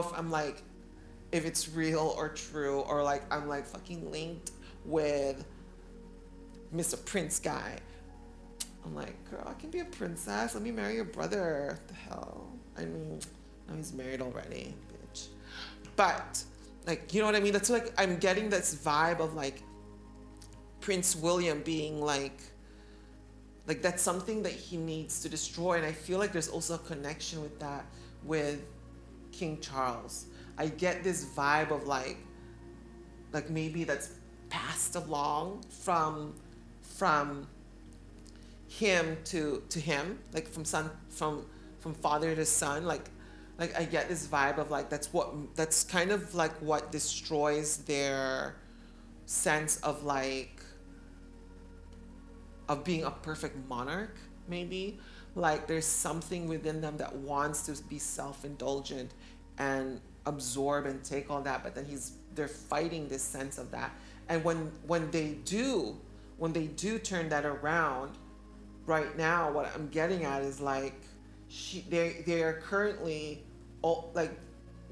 if it's real or true, or like I'm like fucking linked with Mr. Prince guy. I'm like, girl, I can be a princess. Let me marry your brother. What the hell? I mean, no, he's married already, bitch. But like, you know what I mean? That's like, I'm getting this vibe of like Prince William being like that's something that he needs to destroy. And I feel like there's also a connection with that with King Charles. I get this vibe of like maybe that's passed along from him to him, like from father to son. Like I get this vibe of like that's kind of like what destroys their sense of like of being a perfect monarch, maybe. Like there's something within them that wants to be self-indulgent and absorb and take all that, but then they're fighting this sense of that. And when they do turn that around, right now what I'm getting at is like they are currently like,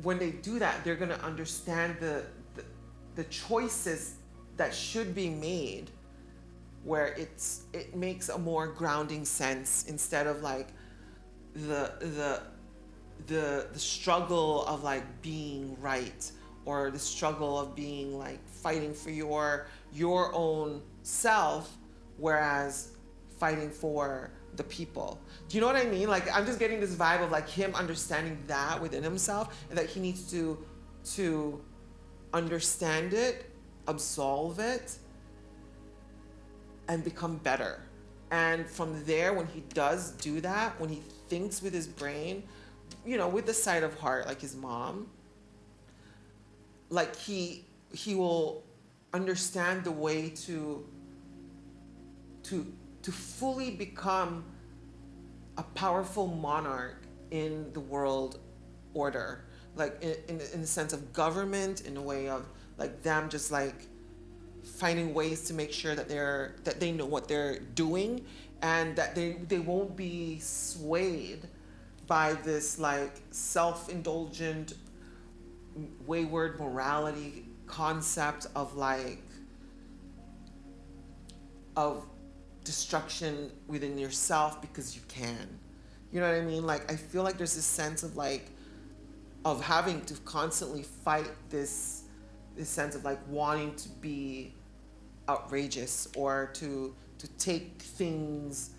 when they do that, they're gonna understand the choices that should be made, where it makes a more grounding sense, instead of like the struggle of like being right, or the struggle of being like fighting for your own self, whereas fighting for the people. Do you know what I mean? Like I'm just getting this vibe of like him understanding that within himself, and that he needs to understand it, absolve it, and become better. And from there, when he does do that, when he thinks with his brain, with the side of heart, like his mom, like he will understand the way to fully become a powerful monarch in the world order, like in the sense of government, in a way of like them just like finding ways to make sure that they know what they're doing, and that they won't be swayed by this like self-indulgent wayward morality concept of like of destruction within yourself because you can. You know what I mean? Like I feel like there's this sense of like of having to constantly fight this sense of like wanting to be outrageous or to take things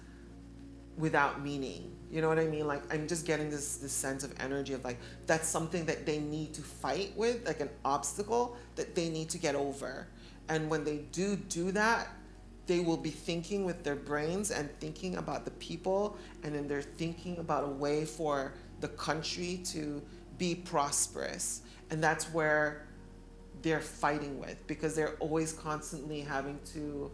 without meaning. You know what I mean? Like I'm just getting this sense of energy of like that's something that they need to fight with, like an obstacle that they need to get over. And when they do that, they will be thinking with their brains and thinking about the people, and then they're thinking about a way for the country to be prosperous. And that's where they're fighting with, because they're always constantly having to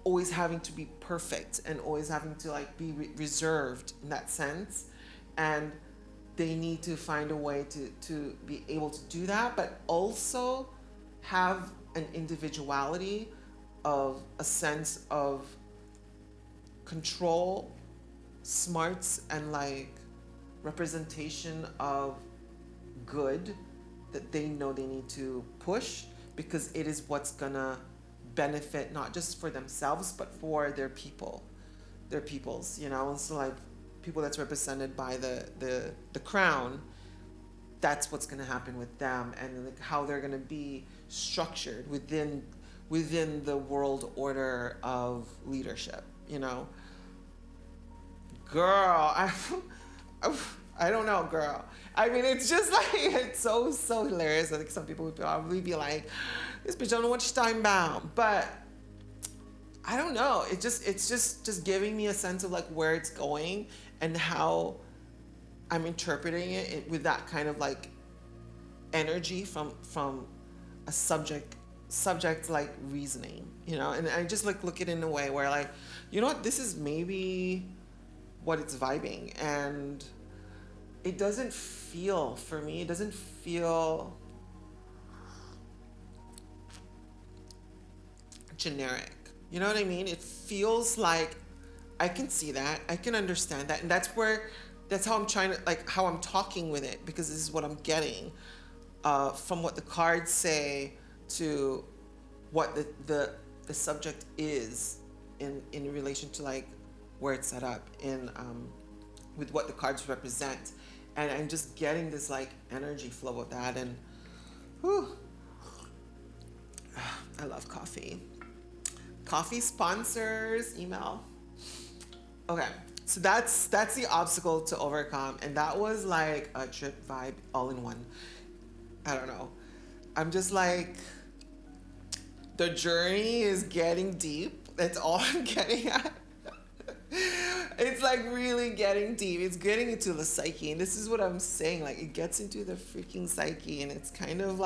always having to be perfect and always having to like be reserved in that sense. And they need to find a way to be able to do that, but also have an individuality of a sense of control, smarts, and like representation of good that they know they need to push, because it is what's gonna benefit not just for themselves but for their peoples, and so like people that's represented by the crown, that's what's going to happen with them, and like how they're going to be structured within the world order of leadership. Girl, I don't know, girl. I mean, it's just like, it's so hilarious. I think some people would probably be like, this bitch don't know what she's talking about. But I don't know. It's just giving me a sense of like where it's going and how I'm interpreting it with that kind of like energy from a subject like reasoning, and I just like look at it in a way where like, you know what, this is maybe what it's vibing, and it doesn't feel generic. You know what I mean? It feels like I can see that, I can understand that, and that's how I'm trying to, like, how I'm talking with it, because this is what I'm getting from what the cards say to what the subject is in relation to like where it's set up in with what the cards represent. And I'm just getting this like energy flow of that, and whew, I love coffee. Coffee sponsors, email. Okay, so that's the obstacle to overcome, and that was like a trip vibe all in one. I don't know. I'm just like, the journey is getting deep. That's all I'm getting at. It's like really getting deep. It's getting into the psyche, and this is what I'm saying. Like, it gets into the freaking psyche, and it's kind of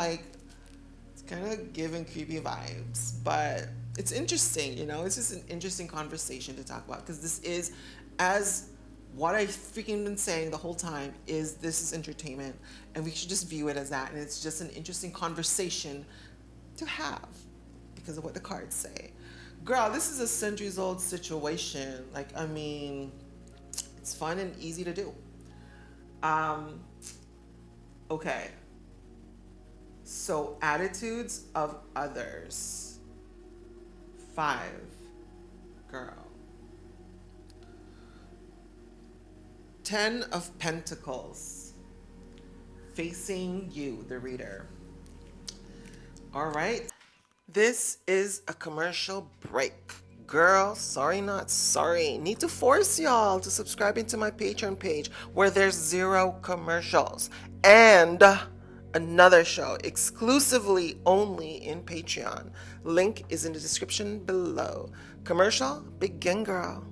giving creepy vibes, but it's interesting. It's just an interesting conversation to talk about, because this is, as what I freaking been saying the whole time, this is entertainment, and we should just view it as that, and it's just an interesting conversation to have because of what the cards say. Girl, this is a centuries-old situation. Like, I mean, it's fun and easy to do. Okay. So, attitudes of others. 5. Girl. 10 of Pentacles. Facing you, the reader. All right. This is a commercial break. Girl, sorry not sorry. Need to force y'all to subscribe into my Patreon page where there's 0 commercials. And another show exclusively only in Patreon. Link is in the description below. Commercial, begin, girl.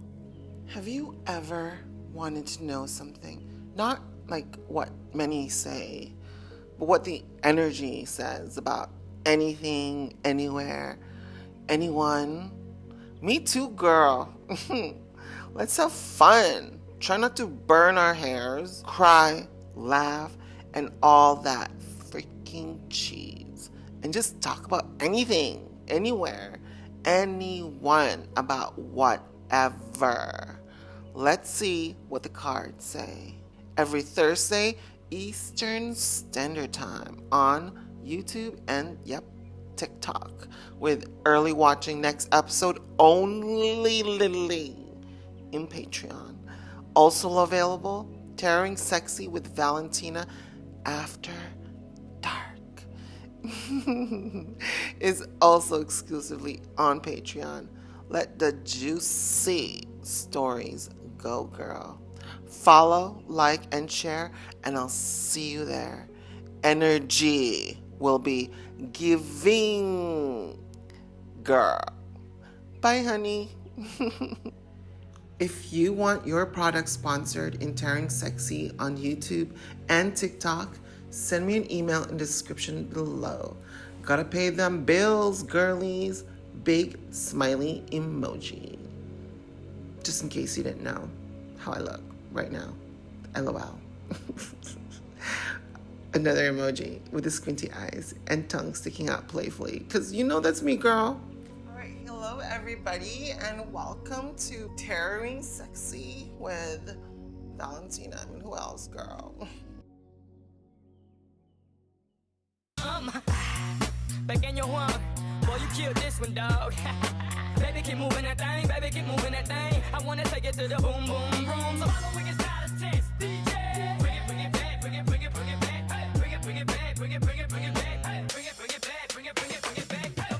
Have you ever wanted to know something? Not like what many say, but what the energy says about anything, anywhere, anyone. Me too, girl. Let's have fun. Try not to burn our hairs, cry, laugh, and all that freaking cheese. And just talk about anything, anywhere, anyone, about whatever. Let's see what the cards say. Every Thursday, Eastern Standard Time on YouTube and, yep, TikTok, with early watching next episode only in Patreon. Also available, Tearing Sexy with Valentina After Dark is also exclusively on Patreon. Let the juicy stories go, girl. Follow, like, and share, and I'll see you there. Energy will be giving, girl. Bye, honey. If you want your product sponsored in Tearing Sexy on YouTube and TikTok, send me an email in the description below. Gotta pay them bills, girlies. Big smiley emoji. Just in case you didn't know how I look right now. LOL. Another emoji with the squinty eyes and tongue sticking out playfully. Because you know that's me, girl. All right, hello everybody, and welcome to Tearing Sexy with Valentina. I mean, who else, girl? Pequeño Juan, boy, you killed this one, dog. Baby, keep moving that thing, baby, keep moving that thing. I wanna take it to the boom, boom, boom. So follow wicked style of test, DJ. Bring it back, bring it back, hey. Bring it back, bring it back, hey. Bring it back, bring it back, hey.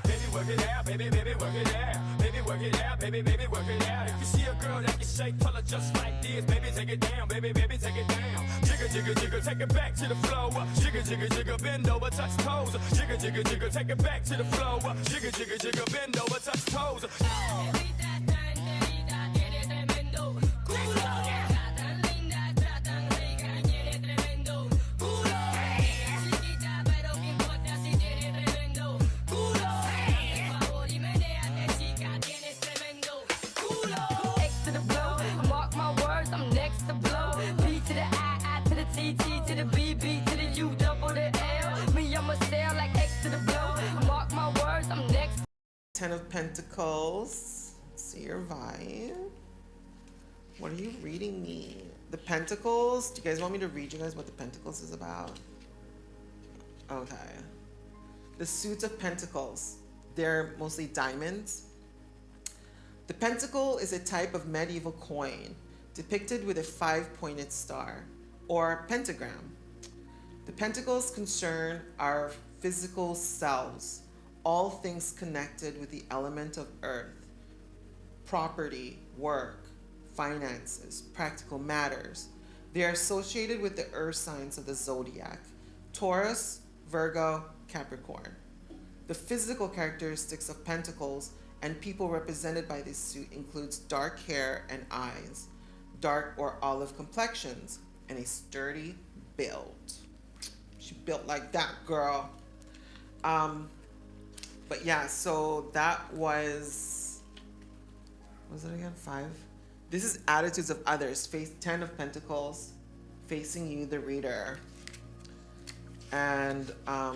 Baby, work it out, baby, work it out. Baby, work it out, baby, work it out. If you see a girl that can shake, tell her just like this. Baby, take it down, baby, take it down. Jigga, jigga, jigga, take it back to the floor. Jigga, jigga, jigga, bend over, touch toes. Jigga, jigga, jigga, take it back to the floor. Jigga, jigga, jigga, bend over, touch toes. Ten of Pentacles. Let's see your vibe. What are you reading me? The Pentacles. Do you guys want me to read you guys what the Pentacles is about? Okay. The Suit of Pentacles. They're mostly diamonds. The pentacle is a type of medieval coin depicted with a 5-pointed star or pentagram. The pentacles concern our physical selves, all things connected with the element of earth, property, work, finances, practical matters. They are associated with the earth signs of the zodiac: Taurus, Virgo, Capricorn. The physical characteristics of pentacles and people represented by this suit includes dark hair and eyes, dark or olive complexions, and a sturdy build. She built like that, girl. But yeah, so that was it again? 5? This is attitudes of others. Face 10 of Pentacles, facing you, the reader. And I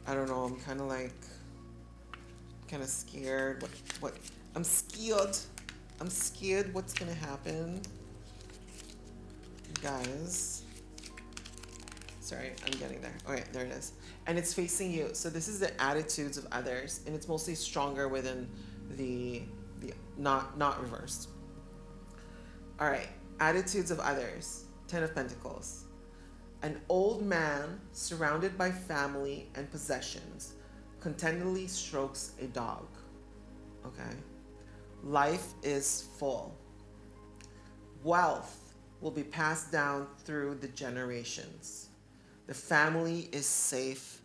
don't know, I'm kind of scared. What I'm scared. I'm scared what's gonna happen. Guys. Sorry, I'm getting there. Okay, there it is. And it's facing you. So this is the attitudes of others, and it's mostly stronger within the not reversed. All right, attitudes of others. 10 of Pentacles. An old man surrounded by family and possessions contentedly strokes a dog. Okay. Life is full. Wealth will be passed down through the generations. The family is safe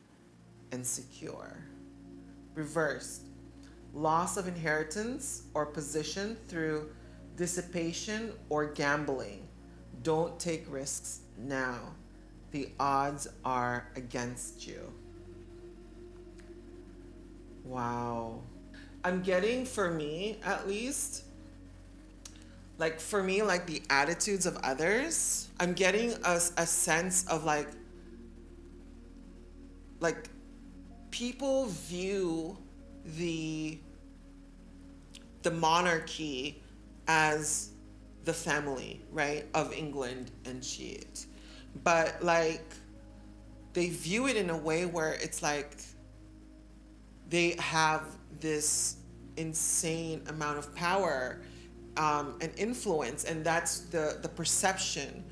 and secure. Reversed. loss of inheritance or position through dissipation or gambling. Don't take risks now. The odds are against you. Wow. I'm getting, for me at least, like for me, like the attitudes of others, I'm getting a sense of like people view the monarchy as the family, right, of England and shit. But like they view it in a way where it's like they have this insane amount of power and influence, and that's the perception.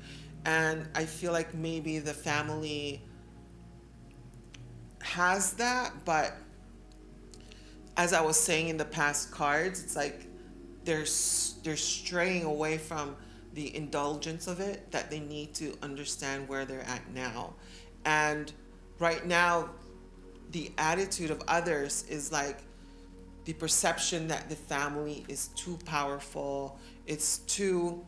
And I feel like maybe the family has that, but as I was saying in the past cards, it's like they're straying away from the indulgence of it, that they need to understand where they're at now. And right now, the attitude of others is like the perception that the family is too powerful, it's too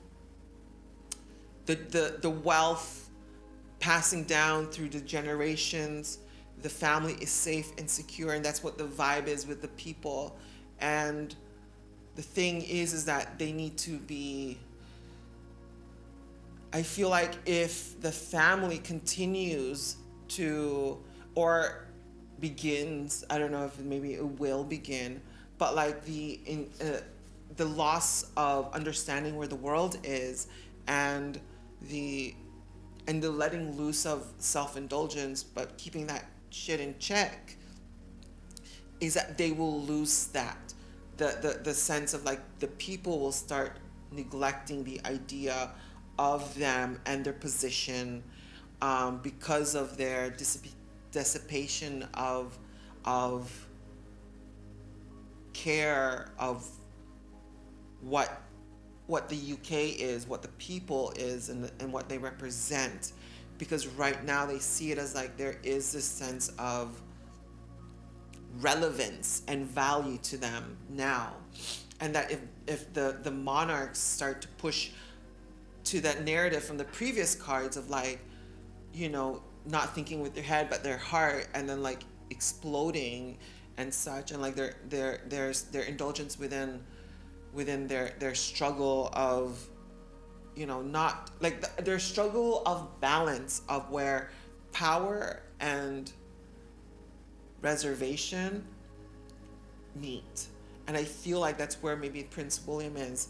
the wealth passing down through the generations, the family is safe and secure, and that's what the vibe is with the people. And the thing is that they need to be, I feel like if the family continues to, or begins, I don't know if maybe it will begin, but like the loss of understanding where the world is, and the letting loose of self-indulgence, but keeping that shit in check, is that they will lose that. The sense of like the people will start neglecting the idea of them and their position, because of their dissipation of care of what the UK is, what the people is, and what they represent. Because right now they see it as like there is this sense of relevance and value to them now. And that if the monarchs start to push to that narrative from the previous cards of like, you know, not thinking with their head but their heart, and then like exploding and such, and like their indulgence within their struggle of, you know, not like their struggle of balance of where power and reservation meet. And I feel like that's where maybe Prince William is.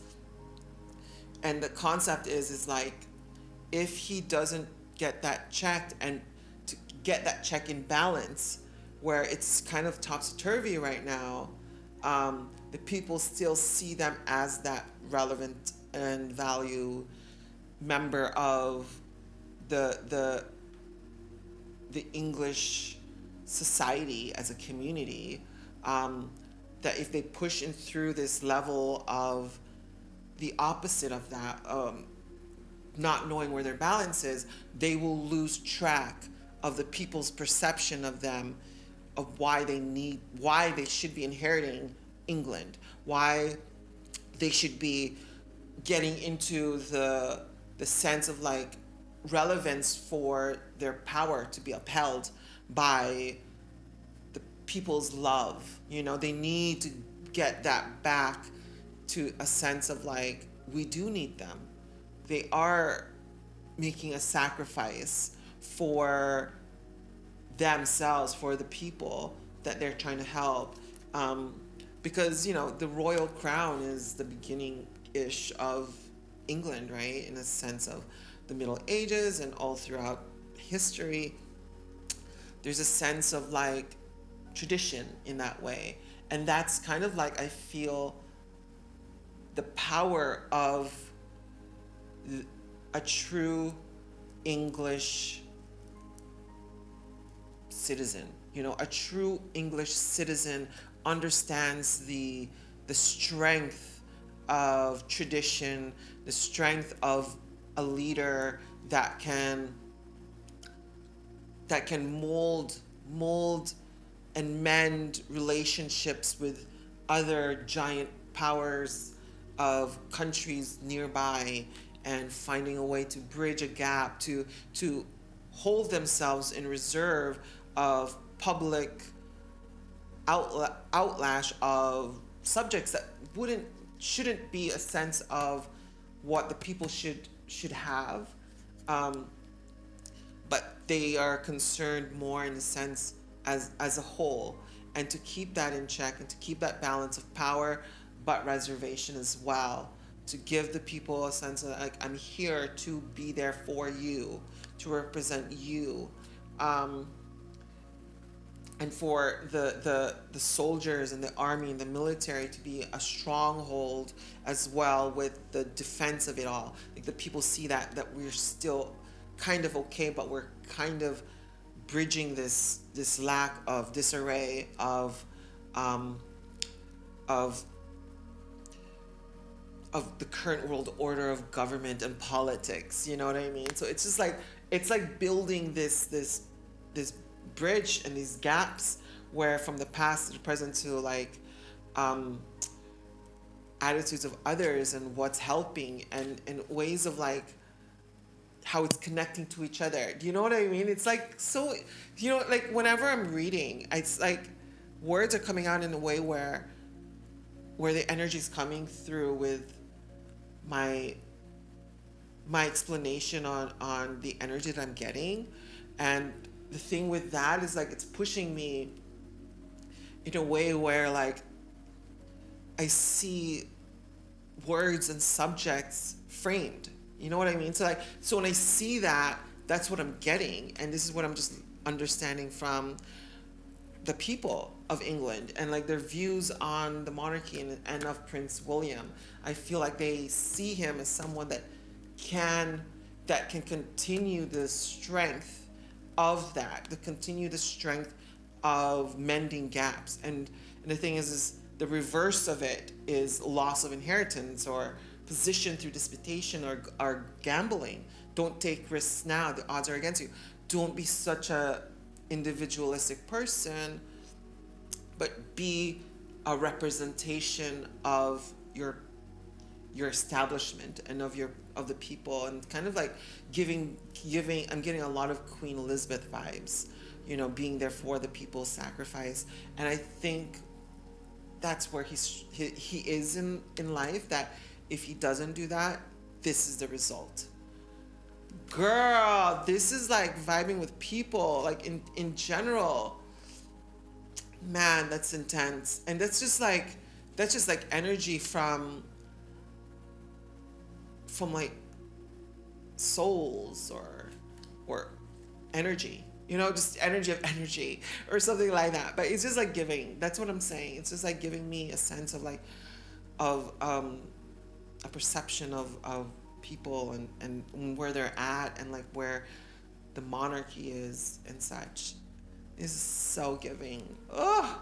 And the concept is like, if he doesn't get that checked, and to get that check in balance, where it's kind of topsy-turvy right now, the people still see them as that relevant and value member of the English society as a community, that if they push in through this level of the opposite of that, not knowing where their balance is, they will lose track of the people's perception of them, of why they should be inheriting England, why they should be getting into the sense of like relevance for their power to be upheld by the people's love. You know, they need to get that back to a sense of like, we do need them. They are making a sacrifice for themselves, for the people that they're trying to help. Because, you know, the royal crown is the beginning-ish of England, right? In a sense of the Middle Ages and all throughout history. There's a sense of like tradition in that way. And that's kind of like, I feel, the power of a true English citizen. You know, a true English citizen understands the strength of tradition, the strength of a leader that can mold and mend relationships with other giant powers of countries nearby and finding a way to bridge a gap to hold themselves in reserve of public outlash of subjects that shouldn't be a sense of what the people should have, but they are concerned more in the sense as a whole, and to keep that in check and to keep that balance of power but reservation as well, to give the people a sense of like, I'm here to be there for you, to represent you, and for the soldiers and the army and the military to be a stronghold as well with the defense of it all. Like the people see that we're still kind of okay, but we're kind of bridging this lack of disarray of the current world order of government and politics. You know what I mean? So it's just like building this bridge and these gaps where from the past to the present to like attitudes of others and what's helping and ways of like how it's connecting to each other. Do you know what I mean? It's like, so, you know, like whenever I'm reading, it's like words are coming out in a way where the energy is coming through with my explanation on the energy that I'm getting. And the thing with that is like it's pushing me in a way where like I see words and subjects framed. You know what I mean? So when I see that, that's what I'm getting, and this is what I'm just understanding from the people of England and like their views on the monarchy and of Prince William. I feel like they see him as someone that can continue the strength of that, to continue the strength of mending gaps. And the thing is the reverse of it is loss of inheritance or position through disputation or gambling. Don't take risks now, the odds are against you. Don't be such a individualistic person, but be a representation of your establishment and of the people, and kind of like giving I'm getting a lot of Queen Elizabeth vibes, you know, being there for the people, sacrifice. And I think that's where he is in life, that if he doesn't do that, this is the result. Girl, this is like vibing with people, like in general. Man, that's intense. And that's just like energy from like souls or energy, you know, just energy of energy or something like that. But it's just like giving, that's what I'm saying. It's just like giving me a sense of like of a perception of people and where they're at, and like where the monarchy is and such. Is so giving. Oh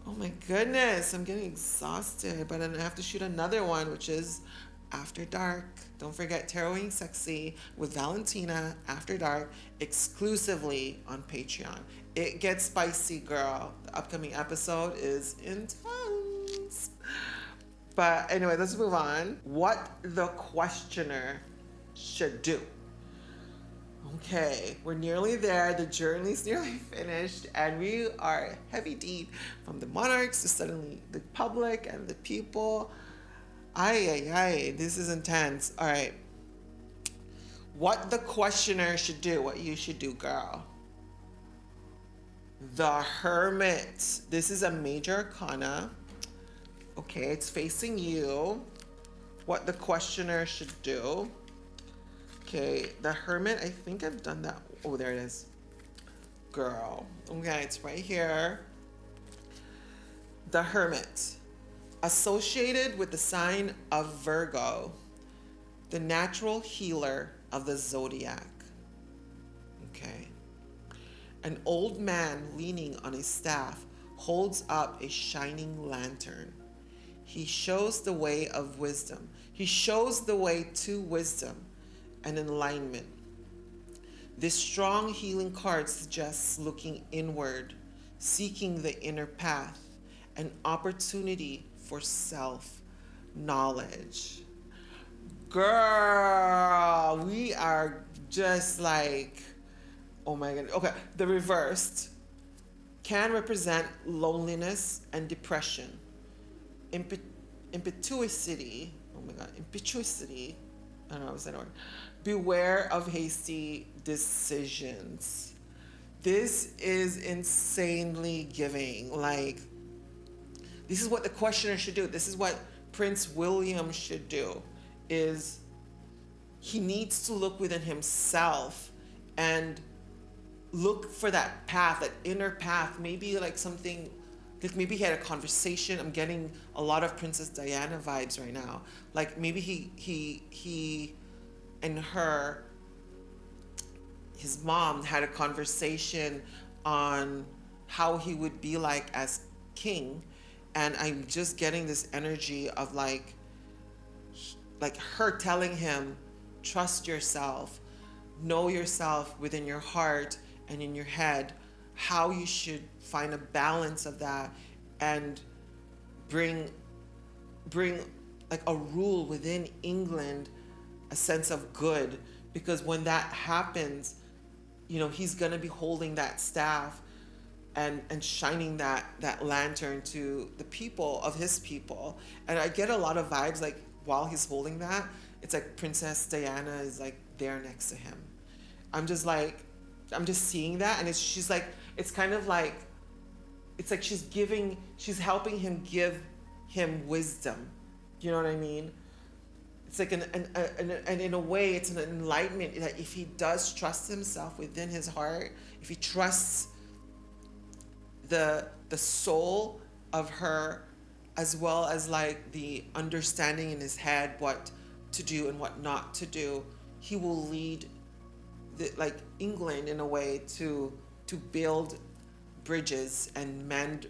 my goodness, I'm getting exhausted, but I have to shoot another one, which is After Dark. Don't forget Taroting Sexy with Valentina, After Dark, exclusively on Patreon. It gets spicy, girl. The upcoming episode is intense. But anyway, let's move on. What the questioner should do. Okay, we're nearly there. The journey's nearly finished, and we are heavy deep from the monarchs to suddenly the public and the people. Ay, this is intense. All right. What the questioner should do, what you should do, girl. The Hermit. This is a major arcana. Okay, it's facing you. What the questioner should do. Okay, the Hermit, I think I've done that. Oh, there it is. Girl. Okay, it's right here. The Hermit. Associated with the sign of Virgo, the natural healer of the zodiac. Okay. An old man leaning on a staff holds up a shining lantern. He shows the way of wisdom. He shows the way to wisdom and enlightenment. This strong healing card suggests looking inward, seeking the inner path, an opportunity for self knowledge. Girl, we are just like, oh my god. Okay, the reversed can represent loneliness and depression. Impetuosity, oh my god, impetuosity, I don't know, is that word? Beware of hasty decisions. This is insanely giving. Like, this is what the questioner should do. This is what Prince William should do. Is he needs to look within himself and look for that path, that inner path. Maybe like something, like maybe he had a conversation. I'm getting a lot of Princess Diana vibes right now. Like maybe he and her, his mom had a conversation on how he would be like as king. And I'm just getting this energy of like her telling him, trust yourself, know yourself within your heart and in your head, how you should find a balance of that and bring like a rule within England, a sense of good. Because when that happens, you know, he's gonna be holding that staff and shining that lantern to the people of his people. And I get a lot of vibes like while he's holding that, it's like Princess Diana is like there next to him. I'm just seeing that, and she's like, it's kind of like, it's like she's helping him, give him wisdom. You know what I mean? It's like and in a way, it's an enlightenment that if he does trust himself within his heart, if he trusts the soul of her, as well as like the understanding in his head what to do and what not to do, he will lead like England in a way to build bridges and mend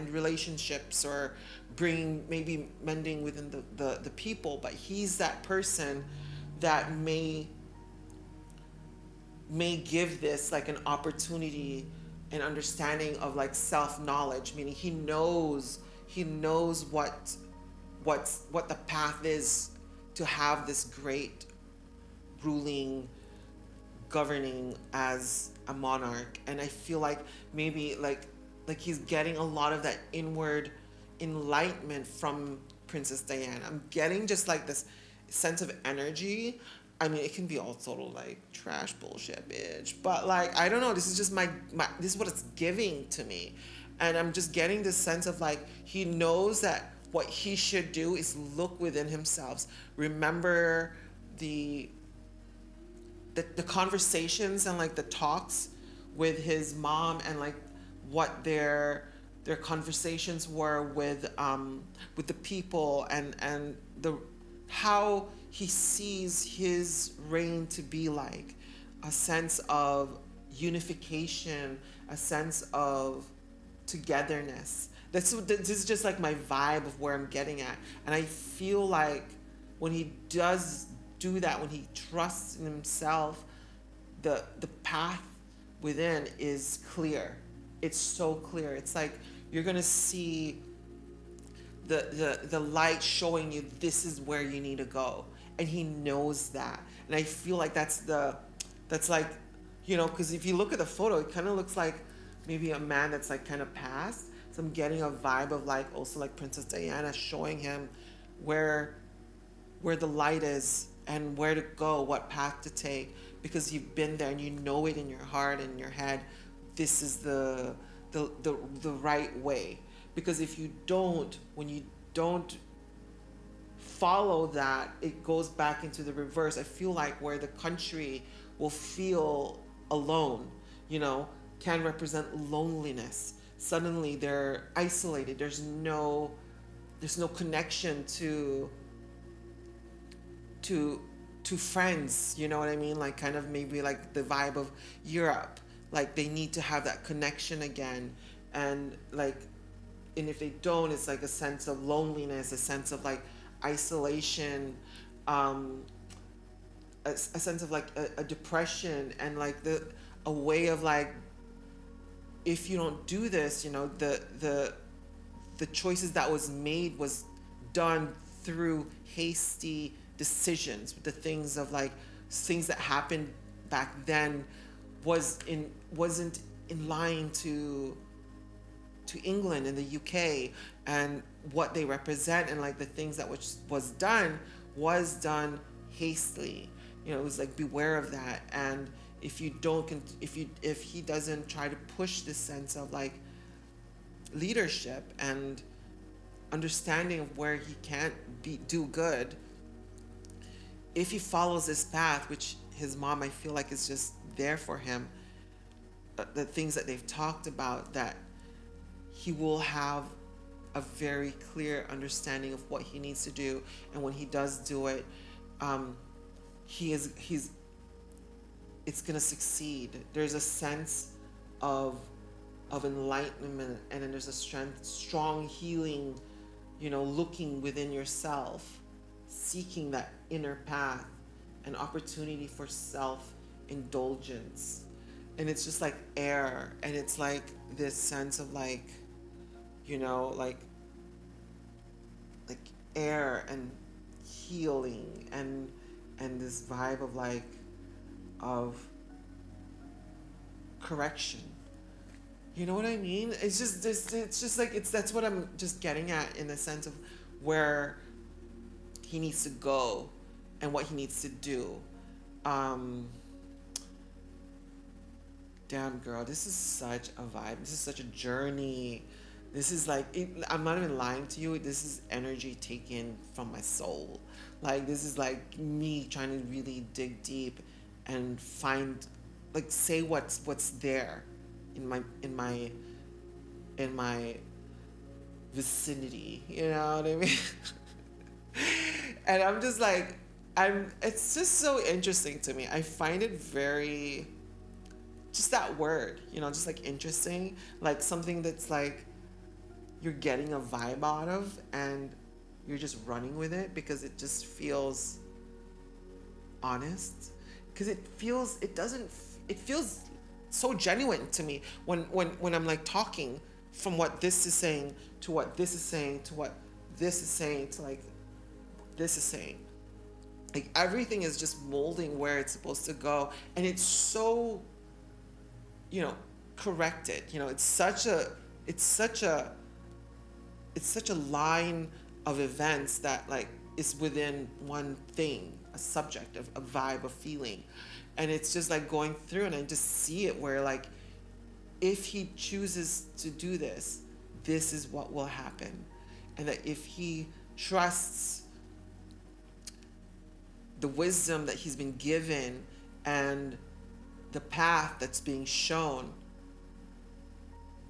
relationships, or bring maybe mending within the people. But he's that person that may give this like an opportunity and understanding of like self-knowledge, meaning he knows what the path is to have this great ruling, governing as a monarch. And I feel like maybe like he's getting a lot of that inward enlightenment from Princess Diana. I'm getting just like this sense of energy. I mean, it can be all total like trash bullshit, bitch. But like, I don't know. This is just my this is what it's giving to me. And I'm just getting this sense of like, he knows that what he should do is look within himself. Remember the conversations and like the talks with his mom, and like what their conversations were with the people, and the how he sees his reign to be like a sense of unification, a sense of togetherness. This is just like my vibe of where I'm getting at. And I feel like when he does do that, when he trusts in himself, the path within is clear. It's so clear. It's like you're gonna see the light showing you this is where you need to go. And he knows that. And I feel like that's like, you know, because if you look at the photo, it kind of looks like maybe a man that's like kind of passed. So I'm getting a vibe of like also like Princess Diana showing him where the light is and where to go, what path to take, because you've been there and you know it in your heart and in your head. This is the right way. Because if you don't, when you don't follow that, it goes back into the reverse. I feel like where the country will feel alone, you know, can represent loneliness. Suddenly they're isolated. There's no connection to friends, you know what I mean? Like kind of maybe like the vibe of Europe. Like they need to have that connection again. And like, and if they don't, it's like a sense of loneliness, a sense of like isolation, a sense of like a depression, and like a way of like, if you don't do this, you know, the the choices that was made was done through hasty decisions. The things of like things that happened back then wasn't in line to England and the UK and what they represent, and like the things that was done hastily. You know, it was like, beware of that. And if he doesn't try to push this sense of like leadership and understanding of where he can't do good, if he follows this path, which his mom, I feel like, is just there for him, the things that they've talked about, that he will have a very clear understanding of what he needs to do, and when he does do it, it's gonna succeed. There's a sense of enlightenment, and then there's a strong healing, you know, looking within yourself, seeking that inner path, an opportunity for self-indulgence. And it's just like air, and it's like this sense of like, you know, like air and healing, and this vibe of like of correction. You know what I mean? It's just like that's what I'm just getting at, in the sense of where he needs to go and what he needs to do. Damn, girl, this is such a vibe. This is such a journey. This is like, I'm not even lying to you. This is energy taken from my soul. Like, this is like me trying to really dig deep and find, like, say what's there in my vicinity. You know what I mean? And I'm just like, it's just so interesting to me. I find it very, just that word, you know, just like interesting, like something that's like you're getting a vibe out of and you're just running with it because it just feels honest, because it feels so genuine to me when I'm like talking, from what this is saying to what this is saying to what this is saying to like this is saying. Like, everything is just molding where it's supposed to go, and it's so, you know, corrected. You know, it's such a line of events that like is within one thing, a subject, a vibe, a feeling, and it's just like going through, and I just see it where like, if he chooses to do this, this is what will happen, and that if he trusts the wisdom that he's been given and the path that's being shown,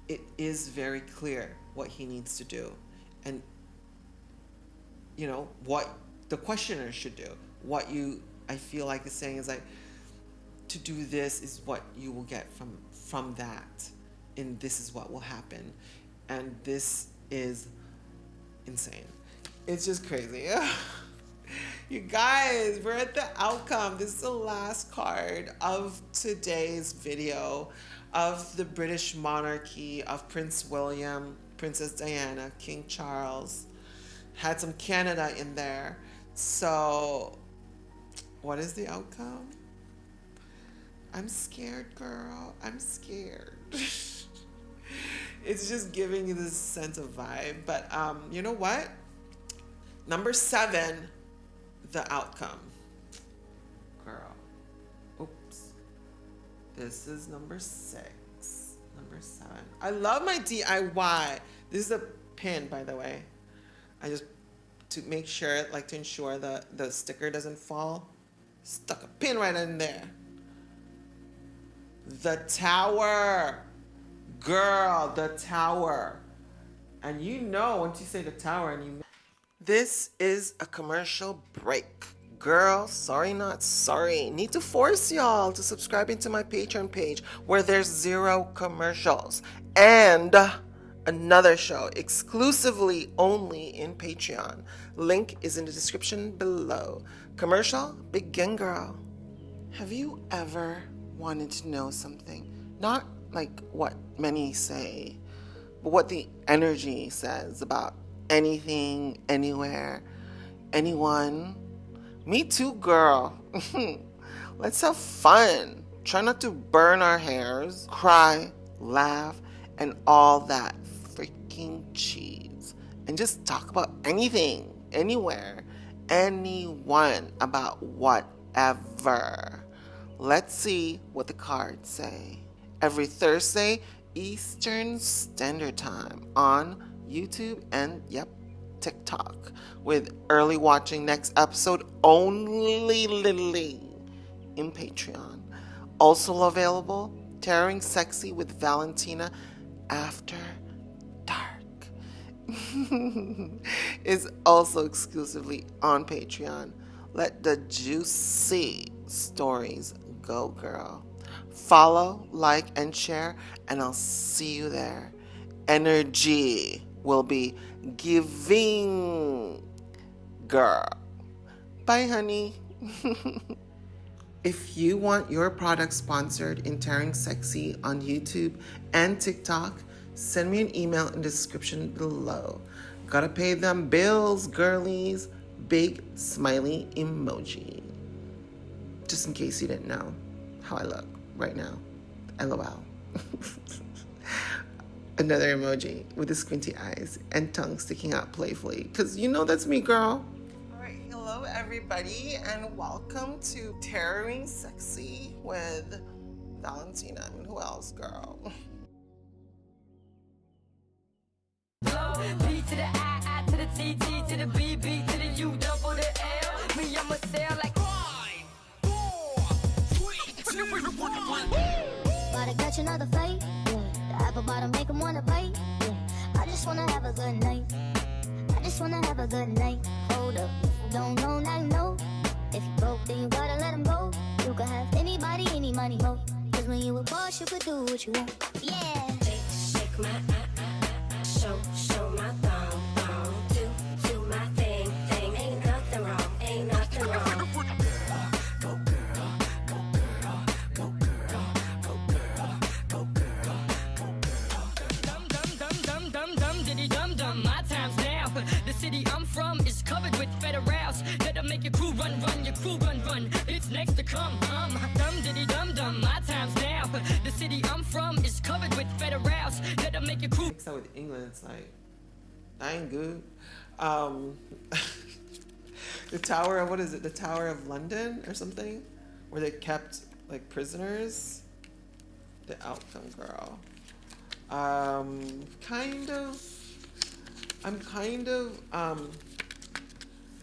it is very clear what he needs to do, and you know what the questioner should do. What I feel like is saying is like, to do this is what you will get from that, and this is what will happen, and this is insane. It's just crazy. You guys, we're at the outcome. This is the last card of today's video of the British monarchy, of Prince William, Princess Diana, King Charles. Had some Canada in there. So, what is the outcome? I'm scared, girl. I'm scared. It's just giving you this sense of vibe. But you know what? Number 7, the outcome. Girl. Oops. This is number 6. Number 7. I love my DIY. This is a pin, by the way. I just, to make sure, like to ensure that the sticker doesn't fall, stuck a pin right in there. The Tower. Girl, the Tower. And you know, once you say the Tower, and you... This is a commercial break. Girl, sorry not sorry. Need to force y'all to subscribe into my Patreon page where there's 0 commercials. And another show exclusively only in Patreon. Link is in the description below. Commercial, begin, girl. Have you ever wanted to know something? Not like what many say, but what the energy says about anything, anywhere, anyone. Me too, girl. Let's have fun. Try not to burn our hairs, cry, laugh, and all that freaking cheese. And just talk about anything, anywhere, anyone, about whatever. Let's see what the cards say. Every Thursday, Eastern Standard Time on YouTube and, yep, TikTok, with early watching next episode only in Patreon. Also available, Tearing Sexy with Valentina After Dark is also exclusively on Patreon. Let the juicy stories go, girl. Follow, like, and share, and I'll see you there. Energy will be giving, girl. Bye, honey. If you want your product sponsored in Tearing Sexy on YouTube and TikTok, send me an email in the description below. Gotta pay them bills, girlies. Big smiley emoji. Just in case you didn't know how I look right now. LOL. Another emoji with the squinty eyes and tongue sticking out playfully. Because you know that's me, girl. Alright, hello everybody and welcome to Tearing Sexy with Valentina. I mean, who else, girl? B to the I to the T, T to the B, B to the U, double the L. Me, I'ma sail like 5, 4, 3, 2, 1. About to catch another fight, yeah. The apple bottom make 'em wanna bite, yeah. I just wanna have a good night. I just wanna have a good night. Hold up, if you don't know, now you know. If you broke, then you gotta let 'em go. You can have anybody, any money, mo. Cause when you a boss, you could do what you want. Yeah. Shake my show my thong, do my thing. Ain't nothing wrong, ain't nothing wrong. Go girl, go girl, go girl, go girl, go girl, go girl. Dum dum dum dum dum dum diddy dum dum. My time's now. The city I'm from is covered with federals that'll make your crew run, your crew run. It's next to come. Dum diddy dum dum. My time's now. The city I'm from is covered with federals that'll make your crew. Mixed up with England, it's like, I ain't good. The Tower of, what is it? The Tower of London or something? Where they kept like prisoners. The outcome, girl. I'm kind of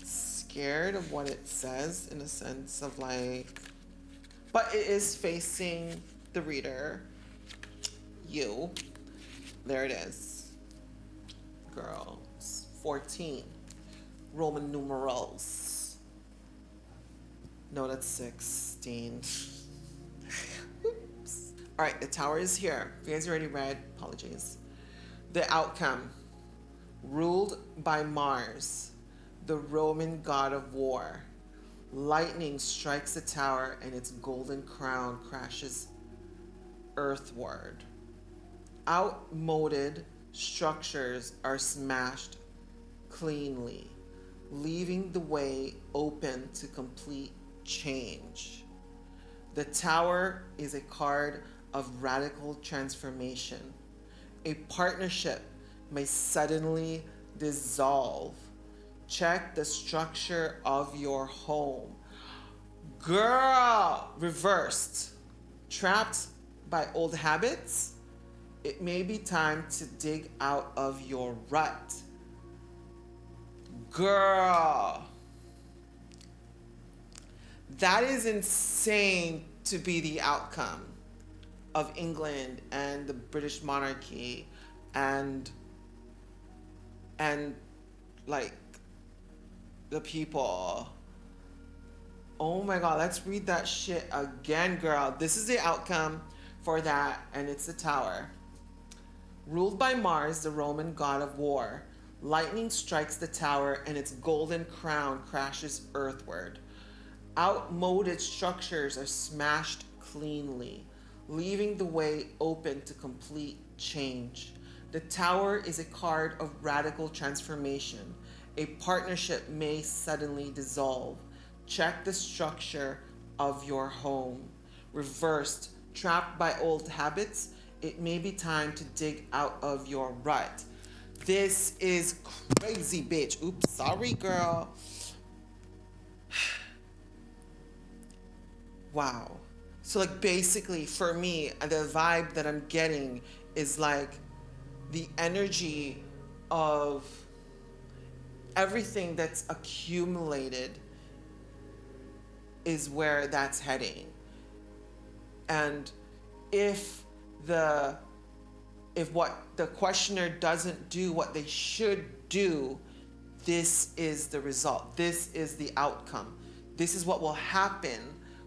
scared of what it says in a sense of like, but it is facing the reader. You. There it is. Girl. 14. Roman numerals. No, that's 16. Oops. All right, the tower is here. If you guys already read, apologies. The outcome. Ruled by Mars, the Roman god of war. Lightning strikes the tower and its golden crown crashes earthward. Outmoded structures are smashed cleanly, leaving the way open to complete change. The tower is a card of radical transformation. A partnership may suddenly dissolve. Check the structure of your home. Girl, reversed. Trapped by old habits? It may be time to dig out of your rut. Girl, that is insane to be the outcome of England and the British monarchy and like the people. Oh my God, let's read that shit again, girl. This is the outcome for that, and it's the tower. Ruled by Mars, the Roman god of war, lightning strikes the tower and its golden crown crashes earthward. Outmoded structures are smashed cleanly, leaving the way open to complete change. The Tower is a card of radical transformation. A partnership may suddenly dissolve. Check the structure of your home. Reversed, trapped by old habits, it may be time to dig out of your rut. This is crazy, bitch. Oops, sorry, girl. Wow. So, like, basically, for me, the vibe that I'm getting is like the energy of everything that's accumulated is where that's heading. And if what the questioner doesn't do what they should do, this is the result. This is the outcome. This is what will happen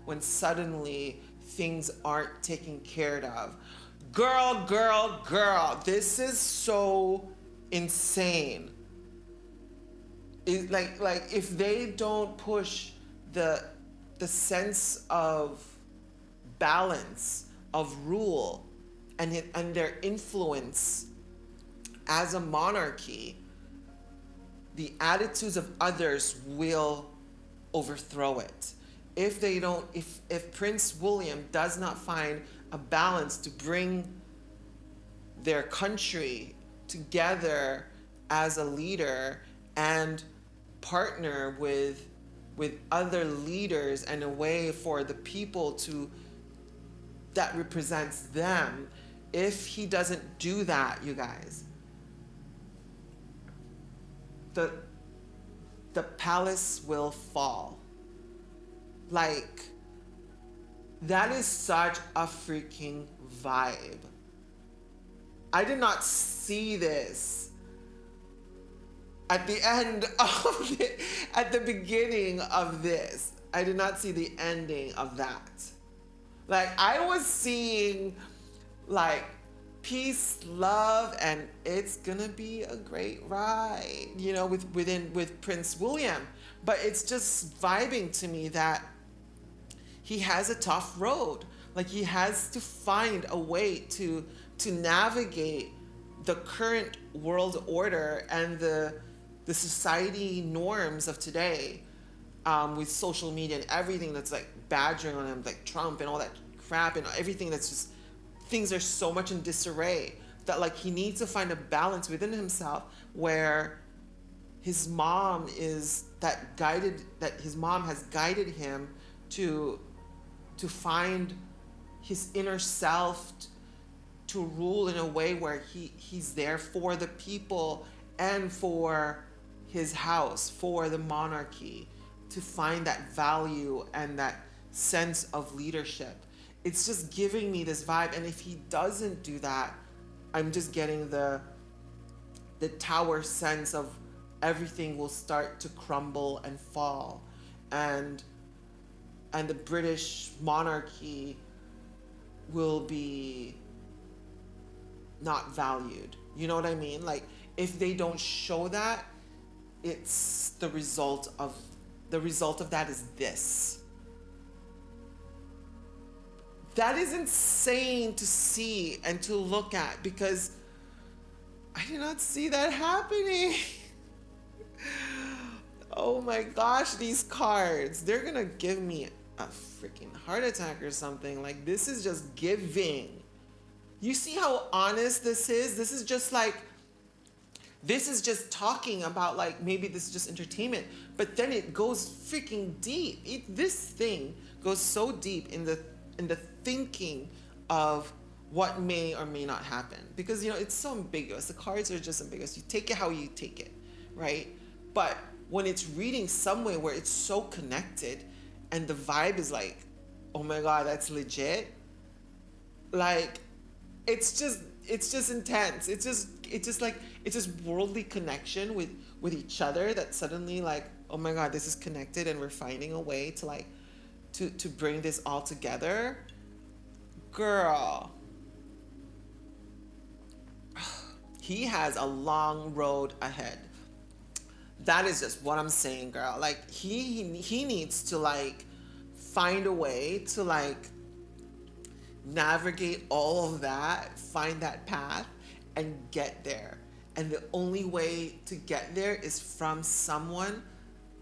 when suddenly things aren't taken care of. Girl, girl, girl, this is so insane. It, like if they don't push the sense of balance, of rule, and their influence as a monarchy, the attitudes of others will overthrow it. If they don't, if Prince William does not find a balance to bring their country together as a leader and partner with other leaders and a way for the people to that represents them, if he doesn't do that, you guys, the palace will fall. Like, that is such a freaking vibe. I did not see this at the end of it, at the beginning of this. I did not see the ending of that. Like, I was seeing like peace, love, and it's gonna be a great ride, you know, with Prince William. But it's just vibing to me that he has a tough road. Like, he has to find a way to navigate the current world order and the society norms of today, with social media and everything that's like badgering on him, like Trump and all that crap and everything that's just, things are so much in disarray that like he needs to find a balance within himself where his mom has guided him to find his inner self, to rule in a way where he's there for the people and for his house, for the monarchy, to find that value and that sense of leadership. It's just giving me this vibe. And if he doesn't do that, I'm just getting the tower sense of everything will start to crumble and fall. And the British monarchy will be not valued. You know what I mean? Like, if they don't show that, it's the result of that is this. That is insane to see and to look at, because I did not see that happening. Oh my gosh, these cards, they're gonna give me a freaking heart attack or something. Like, this is just giving. You see how honest this is? This is just like, this is just talking about, like, maybe this is just entertainment, but then it goes freaking deep. This thing goes so deep in the thinking of what may or may not happen, because, you know, it's so ambiguous. The cards are just ambiguous. You take it how you take it, right? But when it's reading some way where it's so connected and the vibe is like, oh my God, that's legit. Like, it's just intense. It's just worldly connection with each other that suddenly, like, oh my God, this is connected and we're finding a way to, like, to bring this all together. Girl, he has a long road ahead. That is just what I'm saying, girl. Like, he needs to, like, find a way to, like, navigate all of that, find that path, and get there. And the only way to get there is from someone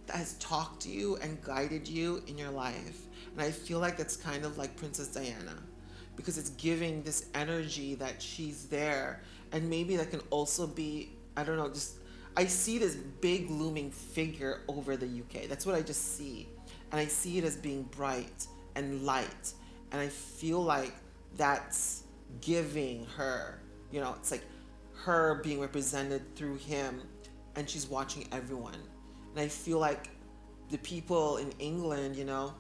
that has talked to you and guided you in your life. And I feel like that's kind of like Princess Diana, because it's giving this energy that she's there. And maybe that can also be, I don't know, just, I see this big looming figure over the UK. That's what I just see. And I see it as being bright and light. And I feel like that's giving her, you know, it's like her being represented through him, and she's watching everyone. And I feel like the people in England, you know,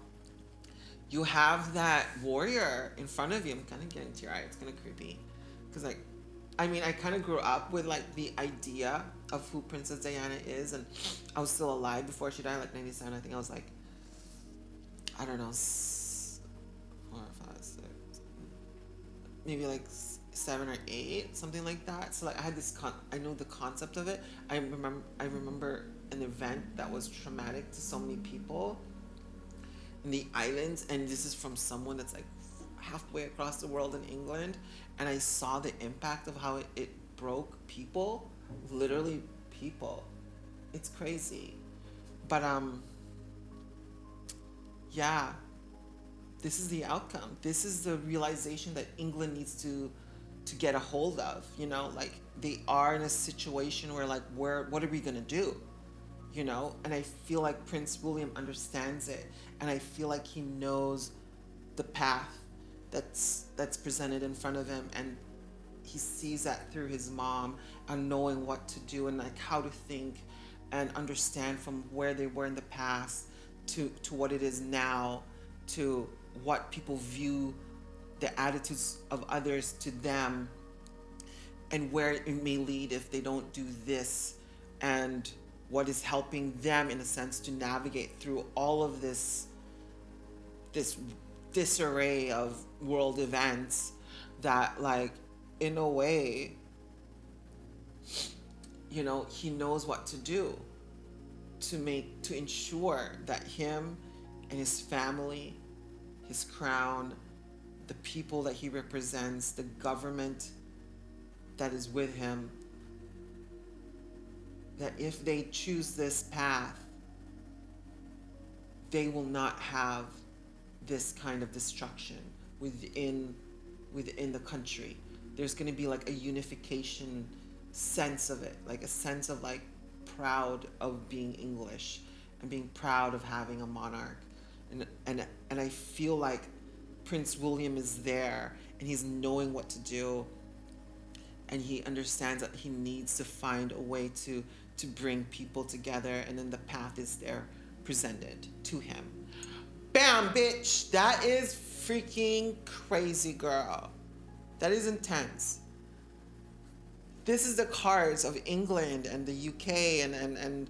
you have that warrior in front of you. I'm kind of getting teary-eyed. It's kind of creepy. Because, like, I mean, I kind of grew up with, like, the idea of who Princess Diana is. And I was still alive before she died, like, 97. I think I was, like, I don't know, 4 or 5, 6, maybe, like, 7 or 8, something like that. So, like, I had this, I know the concept of it. I remember an event that was traumatic to so many people in the islands, and this is from someone that's like halfway across the world in England, and I saw the impact of how it broke people, literally people. It's crazy. But yeah, this is the outcome. This is the realization that England needs to get a hold of, you know, like they are in a situation where like, what are we gonna do? You know, and I feel like Prince William understands it, and I feel like he knows the path that's presented in front of him, and he sees that through his mom and knowing what to do and like how to think and understand from where they were in the past to what it is now, to what people view the attitudes of others to them, and where it may lead if they don't do this, and what is helping them in a sense to navigate through all of this disarray of world events that, like, in a way, you know, he knows what to do to ensure that him and his family, his crown, the people that he represents, the government that is with him, that if they choose this path, they will not have this kind of destruction within the country. There's going to be like a unification sense of it, like a sense of like proud of being English and being proud of having a monarch. And I feel like Prince William is there, and he's knowing what to do, and he understands that he needs to find a way to bring people together, and then the path is there presented to him. Bam, bitch! That is freaking crazy, girl. That is intense. This is the cards of England and the UK and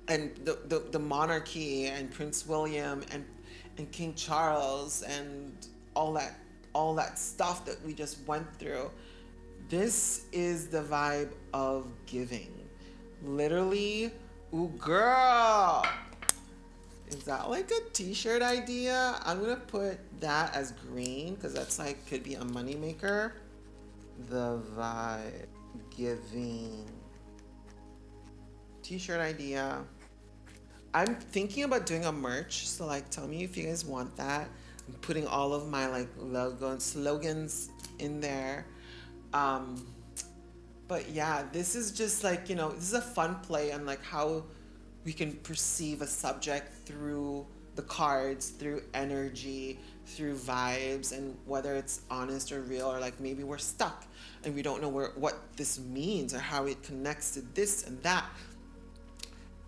the monarchy and Prince William and King Charles and all that stuff that we just went through. This is the vibe of giving. Literally, ooh, girl. Is that like a t-shirt idea? I'm gonna put that as green because that's like, could be a moneymaker. The vibe giving t-shirt idea. I'm thinking about doing a merch, so like tell me if you guys want that. I'm putting all of my like logo and slogans in there. But yeah, this is just like, you know, this is a fun play on like how we can perceive a subject through the cards, through energy, through vibes, and whether it's honest or real, or like maybe we're stuck and we don't know what this means or how it connects to this and that.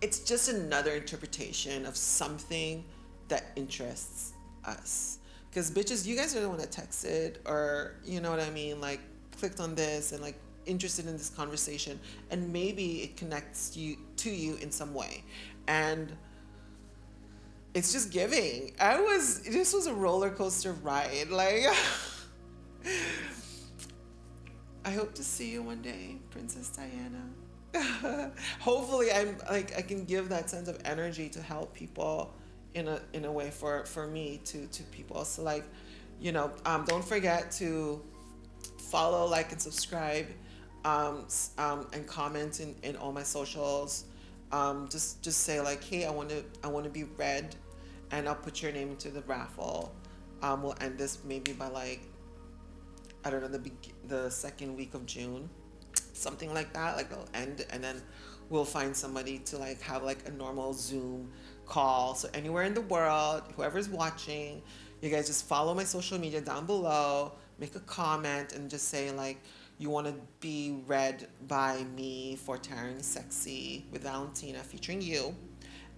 It's just another interpretation of something that interests us. Because bitches, you guys are the one that texted, or you know what I mean, like clicked on this and like interested in this conversation, and maybe it connects you to you in some way. And it's just giving. This was a roller coaster ride. Like I hope to see you one day, Princess Diana. Hopefully I can give that sense of energy to help people in a way for me to people. So like, you know, don't forget to follow, like, and subscribe, and comment in all my socials. Just say like, hey, I want to be read, and I'll put your name into the raffle. We'll end this maybe by like, I don't know, the second week of June, something like that. Like it'll end, and then we'll find somebody to like have like a normal Zoom call. So anywhere in the world, whoever's watching, you guys just follow my social media down below, make a comment, and just say like you want to be read by me for Tearing Sexy with Valentina featuring you.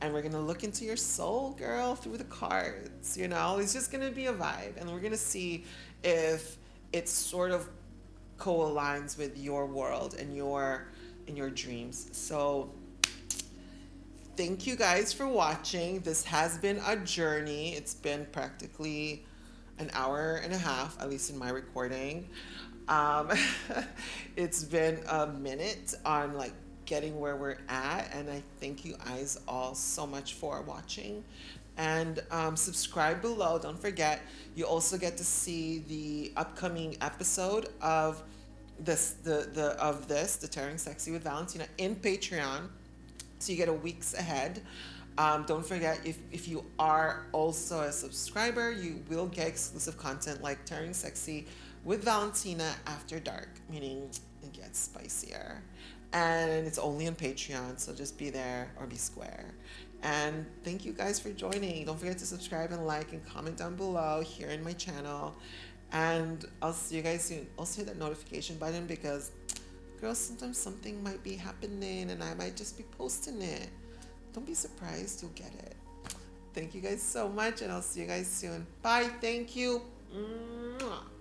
And we're gonna look into your soul, girl, through the cards. You know, it's just gonna be a vibe, and we're gonna see if it sort of co-aligns with your world and your dreams. So thank you guys for watching. This has been a journey. It's been practically an hour and a half, at least in my recording. Um, it's been a minute on like getting where we're at, and I thank you guys all so much for watching. And subscribe below. Don't forget, you also get to see the upcoming episode of the Tearing Sexy with Valentina in Patreon, so you get a week's ahead. Don't forget, if you are also a subscriber, you will get exclusive content like Tearing Sexy with Valentina After Dark, meaning it gets spicier. And it's only on Patreon, so just be there or be square. And thank you guys for joining. Don't forget to subscribe and like and comment down below here in my channel. And I'll see you guys soon. Also hit that notification button because, girls, sometimes something might be happening and I might just be posting it. Don't be surprised, you'll get it. Thank you guys so much, and I'll see you guys soon. Bye. Thank you. Mwah.